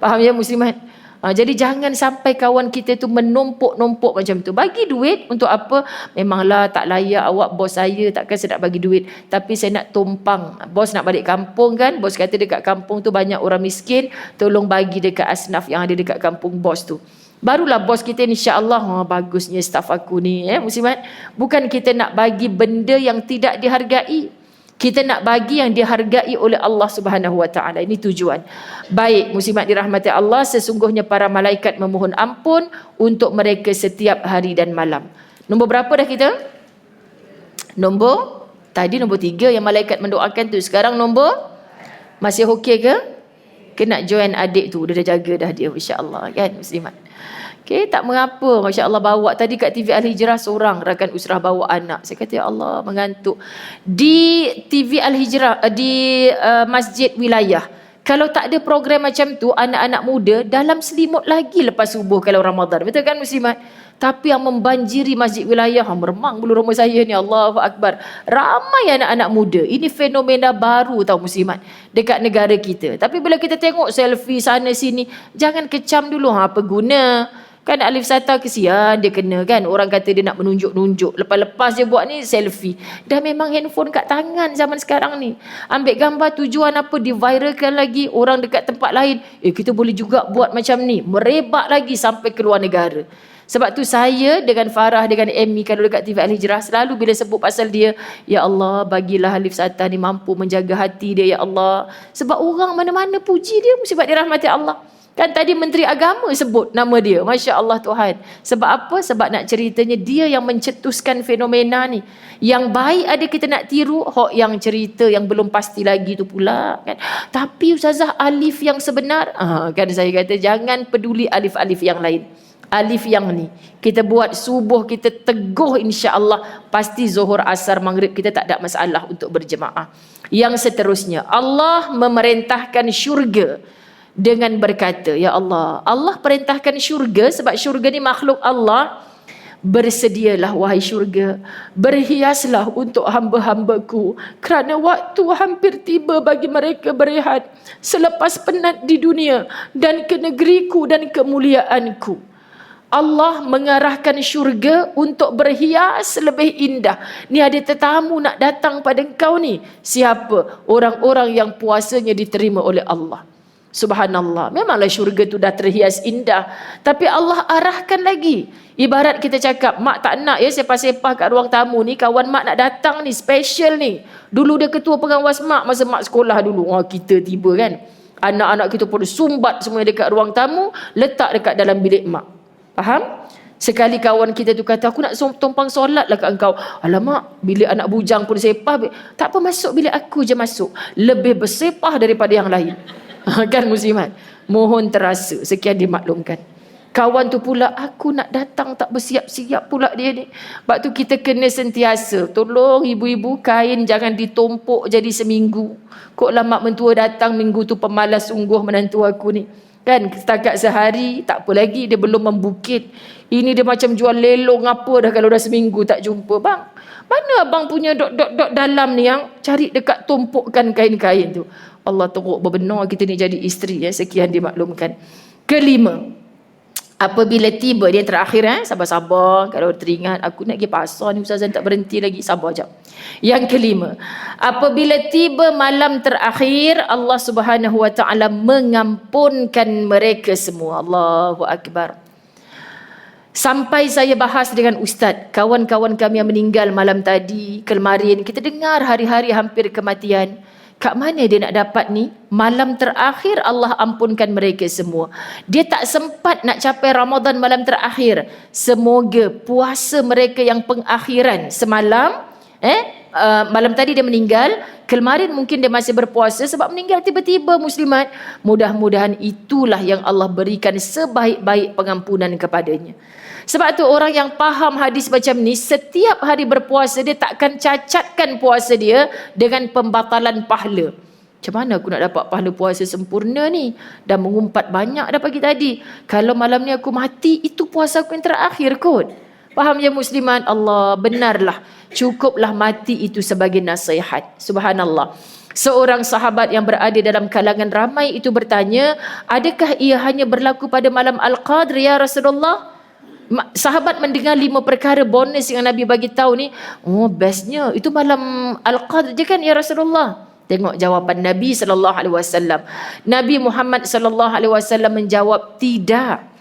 Faham ya muslimat? Jadi jangan sampai kawan kita tu menumpuk-numpuk macam tu. Bagi duit untuk apa? Memanglah tak layak awak bos saya, takkan saya nak bagi duit. Tapi saya nak tumpang. Bos nak balik kampung kan? Bos kata dekat kampung tu banyak orang miskin, tolong bagi dekat asnaf yang ada dekat kampung bos tu. Barulah bos kita ni, insya-Allah, bagusnya staf aku ni, muslimat. Bukan kita nak bagi benda yang tidak dihargai. Kita nak bagi yang dihargai oleh Allah Subhanahu Wa Taala. Ini tujuan. Baik, muslimat dirahmati Allah, sesungguhnya para malaikat memohon ampun untuk mereka setiap hari dan malam. Nombor berapa dah kita? Tadi nombor 3 yang malaikat mendoakan tu. Sekarang nombor, masih okey ke? Kena join adik tu, dia dah jaga dah dia, insya-Allah kan muslimat. Okay, tak mengapa. Masya Allah, bawa tadi kat TV Al-Hijrah seorang rakan usrah bawa anak. Saya kata, ya Allah, mengantuk. Di TV Al-Hijrah, di masjid wilayah, kalau tak ada program macam tu, anak-anak muda dalam selimut lagi lepas subuh kalau Ramadan. Betul kan muslimat? Tapi yang membanjiri masjid wilayah, meremang bulu rumah saya ni, Allahu Akbar. Ramai anak-anak muda. Ini fenomena baru tahu muslimat dekat negara kita. Tapi bila kita tengok selfie sana sini, jangan kecam dulu. Apa guna? Kan Alif Sata kesian dia kena kan. Orang kata dia nak menunjuk-nunjuk. Lepas-lepas dia buat ni selfie. Dah memang handphone kat tangan zaman sekarang ni. Ambil gambar tujuan apa, diviralkan lagi. Orang dekat tempat lain, kita boleh juga buat macam ni. Merebak lagi sampai ke luar negara. Sebab tu saya dengan Farah, dengan Amy kalau dekat TV Al-Hijrah, selalu bila sebut pasal dia, ya Allah, bagilah Alif Sata ni mampu menjaga hati dia, ya Allah. Sebab orang mana-mana puji dia, sebab dirahmati Allah. Kan tadi Menteri Agama sebut nama dia. Masya Allah Tuhan. Sebab apa? Sebab nak ceritanya dia yang mencetuskan fenomena ni. Yang baik ada kita nak tiru, hok yang cerita yang belum pasti lagi tu pula kan. Tapi Ustazah, alif yang sebenar, kan saya kata jangan peduli alif-alif yang lain. Alif yang ni kita buat subuh, kita teguh, insya-Allah pasti zuhur, asar, maghrib kita tak ada masalah untuk berjemaah. Yang seterusnya, Allah memerintahkan syurga dengan berkata, ya Allah, Allah perintahkan syurga sebab syurga ni makhluk Allah. Bersedialah wahai syurga, berhiaslah untuk hamba-hambaku, kerana waktu hampir tiba bagi mereka berehat selepas penat di dunia dan ke negeriku dan kemuliaanku. Allah mengarahkan syurga untuk berhias lebih indah. Ni ada tetamu nak datang pada engkau ni. Siapa? Orang-orang yang puasanya diterima oleh Allah. Subhanallah. Memanglah syurga tu dah terhias indah, tapi Allah arahkan lagi. Ibarat kita cakap, mak tak nak ya sepah-sepah kat ruang tamu ni, kawan mak nak datang ni, special ni. Dulu dia ketua pengawas mak masa mak sekolah dulu. Kita tiba kan, anak-anak kita pun sumbat semua dekat ruang tamu, letak dekat dalam bilik mak. Faham? Sekali kawan kita tu kata, aku nak tumpang solat lah kat engkau. Alamak, bilik anak bujang pun sepah. Tak apa, masuk bilik aku je masuk. Lebih bersepah daripada yang lain. Kan muslimat? Mohon terasa. Sekian dimaklumkan. Kawan tu pula, aku nak datang tak bersiap-siap pula dia ni. Sebab tu kita kena sentiasa tolong ibu-ibu, kain jangan ditumpuk jadi seminggu. Kok lah mak mentua datang minggu tu, pemalas sungguh menantu aku ni. Kan setakat sehari tak apa lagi, dia belum membukit. Ini dia macam jual lelong apa dah kalau dah seminggu tak jumpa. Bang, mana abang punya dot dalam ni yang cari dekat tumpukkan kain-kain tu. Allah teruk berbenar kita ni jadi isteri ya. Sekian dimaklumkan. Kelima, apabila tiba, dia terakhir sabar-sabar. Kalau teringat aku nak pergi pasar ni Ustazah tak berhenti lagi, sabar jap. Yang kelima, apabila tiba malam terakhir, Allah Subhanahu Wa Taala mengampunkan mereka semua. Allahu Akbar. Sampai saya bahas dengan ustaz, kawan-kawan kami yang meninggal malam tadi, kemarin kita dengar hari-hari hampir kematian. Kat mana dia nak dapat ni? Malam terakhir Allah ampunkan mereka semua. Dia tak sempat nak capai Ramadan malam terakhir. Semoga puasa mereka yang pengakhiran semalam, malam tadi dia meninggal, kemarin mungkin dia masih berpuasa sebab meninggal tiba-tiba muslimat. Mudah-mudahan itulah yang Allah berikan sebaik-baik pengampunan kepadanya. Sebab tu orang yang faham hadis macam ni, setiap hari berpuasa dia takkan cacatkan puasa dia dengan pembatalan pahala. Macam mana aku nak dapat pahala puasa sempurna ni? Dah mengumpat banyak dah pagi tadi. Kalau malam ni aku mati, itu puasa aku yang terakhir kot. Faham ya muslimat? Allah, benarlah. Cukuplah mati itu sebagai nasihat. Subhanallah. Seorang sahabat yang berada dalam kalangan ramai itu bertanya, adakah ia hanya berlaku pada malam Al-Qadr ya Rasulullah? Sahabat mendengar 5 perkara bonus yang Nabi bagi tahu ni, oh bestnya itu malam Al-Qadr je kan ya Rasulullah? Tengok jawapan Nabi sallallahu alaihi wasallam. Nabi Muhammad sallallahu alaihi wasallam menjawab, tidak.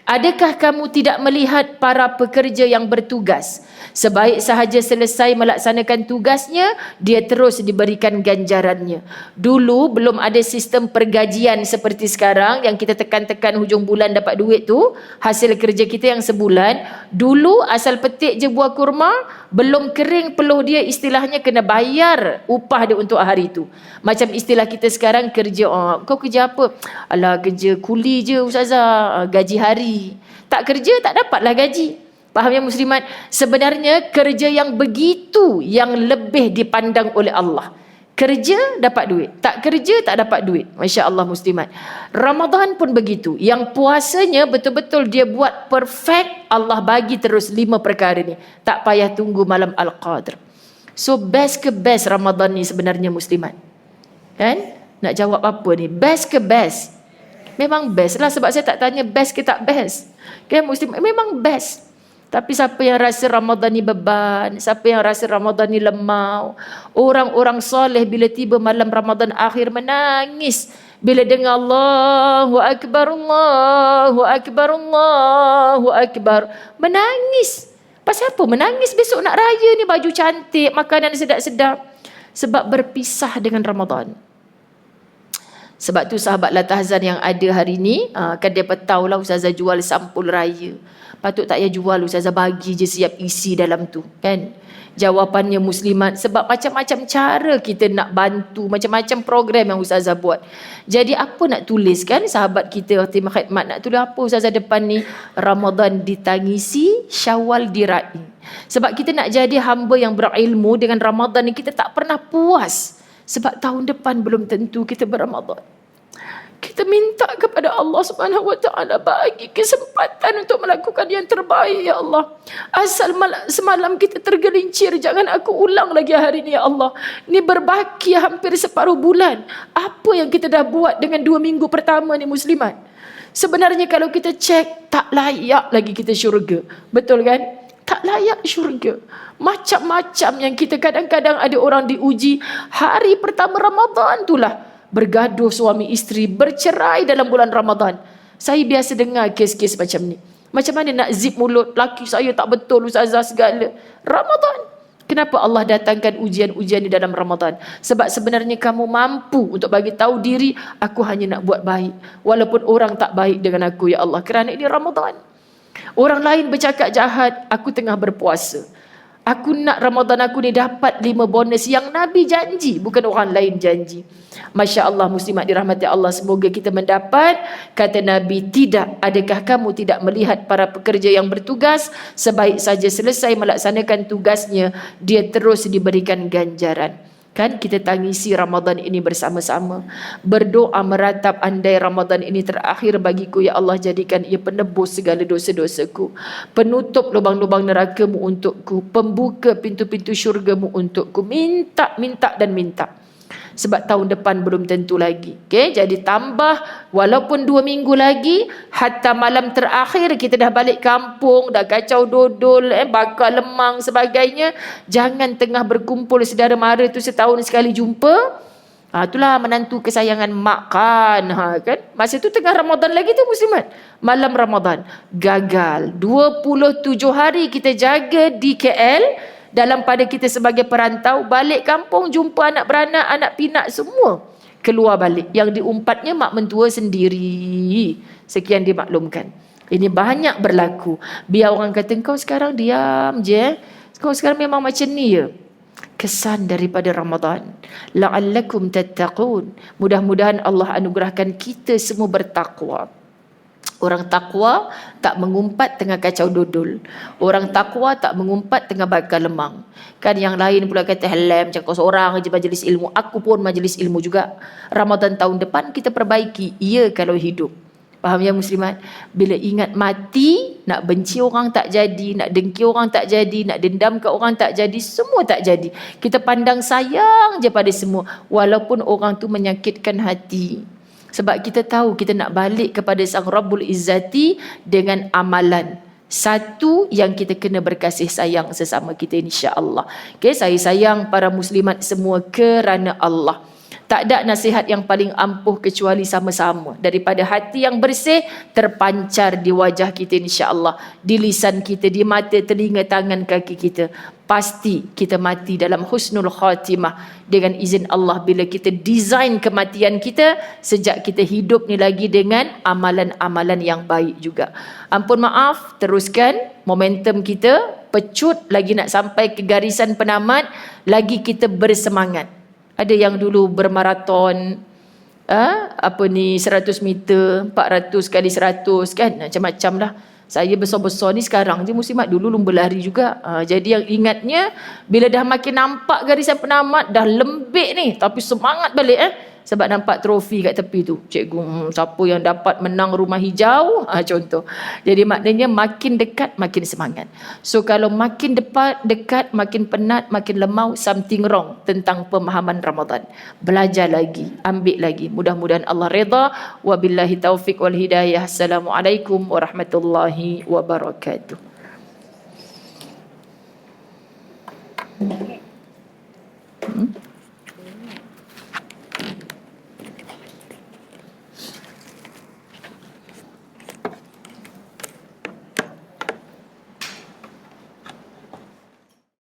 Adakah kamu tidak melihat para pekerja yang bertugas? Sebaik sahaja selesai melaksanakan tugasnya, dia terus diberikan ganjarannya. Dulu belum ada sistem pergajian seperti sekarang yang kita tekan-tekan hujung bulan dapat duit tu, hasil kerja kita yang sebulan. Dulu asal petik je buah kurma, belum kering peluh dia, istilahnya kena bayar upah dia untuk hari tu. Macam istilah kita sekarang kerja, kau kerja apa? Alah kerja kuli je ustazah, gaji hari. Tak kerja tak dapatlah gaji. Faham ya muslimat? Sebenarnya kerja yang begitu yang lebih dipandang oleh Allah. Kerja dapat duit, tak kerja tak dapat duit. Masya Allah muslimat. Ramadan pun begitu. Yang puasanya betul-betul dia buat perfect, Allah bagi terus 5 perkara ni. Tak payah tunggu malam Al-Qadr. So best ke best Ramadan ni sebenarnya muslimat? Kan? Nak jawab apa ni? Best ke best? Memang best lah, sebab saya tak tanya best ke tak best. Kan muslim, memang best. Tapi siapa yang rasa Ramadan ni beban, siapa yang rasa Ramadan ni lemau, orang-orang soleh bila tiba malam Ramadan akhir menangis bila dengar Allahu Akbar, Allahu Akbar, Allahu Akbar. Menangis. Pasal apa? Menangis besok nak raya ni, baju cantik, makanan sedap-sedap. Sebab berpisah dengan Ramadan. Sebab tu sahabat La Tahzan yang ada hari ni, kan dia tahu lah ustazah jual sampul raya. Patut tak payah jual, ustazah bagi je siap isi dalam tu, kan? Jawapannya muslimat, sebab macam-macam cara kita nak bantu, macam-macam program yang ustazah buat. Jadi apa nak tulis kan sahabat kita Timah Khidmat, nak tulis apa ustazah depan ni? Ramadan ditangisi, Syawal diraih. Sebab kita nak jadi hamba yang berilmu dengan Ramadan ni, kita tak pernah puas. Sebab tahun depan belum tentu kita berRamadan. Kita minta kepada Allah Subhanahu Wa Taala bagi kesempatan untuk melakukan yang terbaik ya Allah. Asal semalam kita tergelincir, jangan aku ulang lagi hari ni ya Allah. Ni berbaki hampir separuh bulan. Apa yang kita dah buat dengan 2 minggu pertama ni muslimat? Sebenarnya kalau kita cek, tak layak lagi kita syurga. Betul kan? Tak layak syurga. Macam-macam yang kita kadang-kadang ada orang diuji. Hari pertama Ramadan itulah bergaduh suami isteri, bercerai dalam bulan Ramadan. Saya biasa dengar kes-kes macam ni. Macam mana nak zip mulut, laki saya tak betul ustazah segala. Ramadan. Kenapa Allah datangkan ujian-ujian di dalam Ramadan? Sebab sebenarnya kamu mampu untuk bagi tahu diri, aku hanya nak buat baik. Walaupun orang tak baik dengan aku ya Allah. Kerana ini Ramadan. Orang lain bercakap jahat, aku tengah berpuasa. Aku nak Ramadan aku ni dapat 5 bonus yang Nabi janji, bukan orang lain janji. Masya Allah muslimat dirahmati Allah, semoga kita mendapat. Kata Nabi, tidak, adakah kamu tidak melihat para pekerja yang bertugas, sebaik saja selesai melaksanakan tugasnya, dia terus diberikan ganjaran. Kan kita tangisi Ramadan ini bersama-sama. Berdoa meratap, andai Ramadan ini terakhir bagiku ya Allah, jadikan ia penebus segala dosa-dosaku, penutup lubang-lubang nerakamu untukku, pembuka pintu-pintu syurgamu untukku. Minta, minta dan minta. Sebab tahun depan belum tentu lagi. Okay? Jadi tambah, walaupun 2 minggu lagi, hatta malam terakhir kita dah balik kampung, dah kacau dodol, bakar lemang sebagainya. Jangan tengah berkumpul saudara mara tu setahun sekali jumpa. Itulah menantu kesayangan mak kan. Kan? Masa tu tengah Ramadan lagi tu muslimat. Malam Ramadan. Gagal. 27 hari kita jaga di KL. Dalam pada kita sebagai perantau, balik kampung jumpa anak beranak, anak pinak semua keluar balik. Yang diumpatnya mak mentua sendiri. Sekian dimaklumkan. Ini banyak berlaku. Biar orang kata kau sekarang diam je. Kau sekarang memang macam ni ya. Kesan daripada Ramadan. La'allakum tattaqun. Mudah-mudahan Allah anugerahkan kita semua bertakwa. Orang takwa tak mengumpat tengah kacau dodol. Orang takwa tak mengumpat tengah bakar lemang. Kan yang lain pula kata, halam macam kau seorang aja majlis ilmu. Aku pun majlis ilmu juga. Ramadan tahun depan kita perbaiki. Ya kalau hidup. Faham ya muslimat? Bila ingat mati, Nak benci orang tak jadi, nak dengki orang tak jadi, nak dendam ke orang tak jadi, semua tak jadi. Kita pandang sayang je pada semua, walaupun orang tu menyakitkan hati. Sebab kita tahu kita nak balik kepada Sang Rabbul Izzati dengan amalan. Satu, yang kita kena berkasih sayang sesama kita, insya-Allah. Okay, saya sayang para muslimat semua kerana Allah. Tak ada nasihat yang paling ampuh kecuali sama-sama. Daripada hati yang bersih terpancar di wajah kita, insya-Allah, di lisan kita, di mata, telinga, tangan, kaki kita. Pasti kita mati dalam husnul khatimah dengan izin Allah bila kita design kematian kita sejak kita hidup ni lagi dengan amalan-amalan yang baik juga. Ampun maaf, teruskan momentum kita, pecut lagi nak sampai ke garisan penamat, lagi kita bersemangat. Ada yang dulu bermaraton 100 meter, 400 kali 100 kan, macam-macam lah. Saya besar-besar ni sekarang je, muslimat dulu lumba lari juga. Jadi yang ingatnya bila dah makin nampak garisan penamat dah lembik ni, tapi semangat balik sebab nampak trofi kat tepi tu. Cikgu, siapa yang dapat menang rumah hijau, contoh. Jadi maknanya makin dekat makin semangat. So kalau makin dekat makin penat, makin lemau, something wrong tentang pemahaman Ramadan. Belajar lagi, ambil lagi. Mudah-mudahan Allah redha. Wabillahi taufik wal hidayah. Assalamualaikum warahmatullahi wabarakatuh.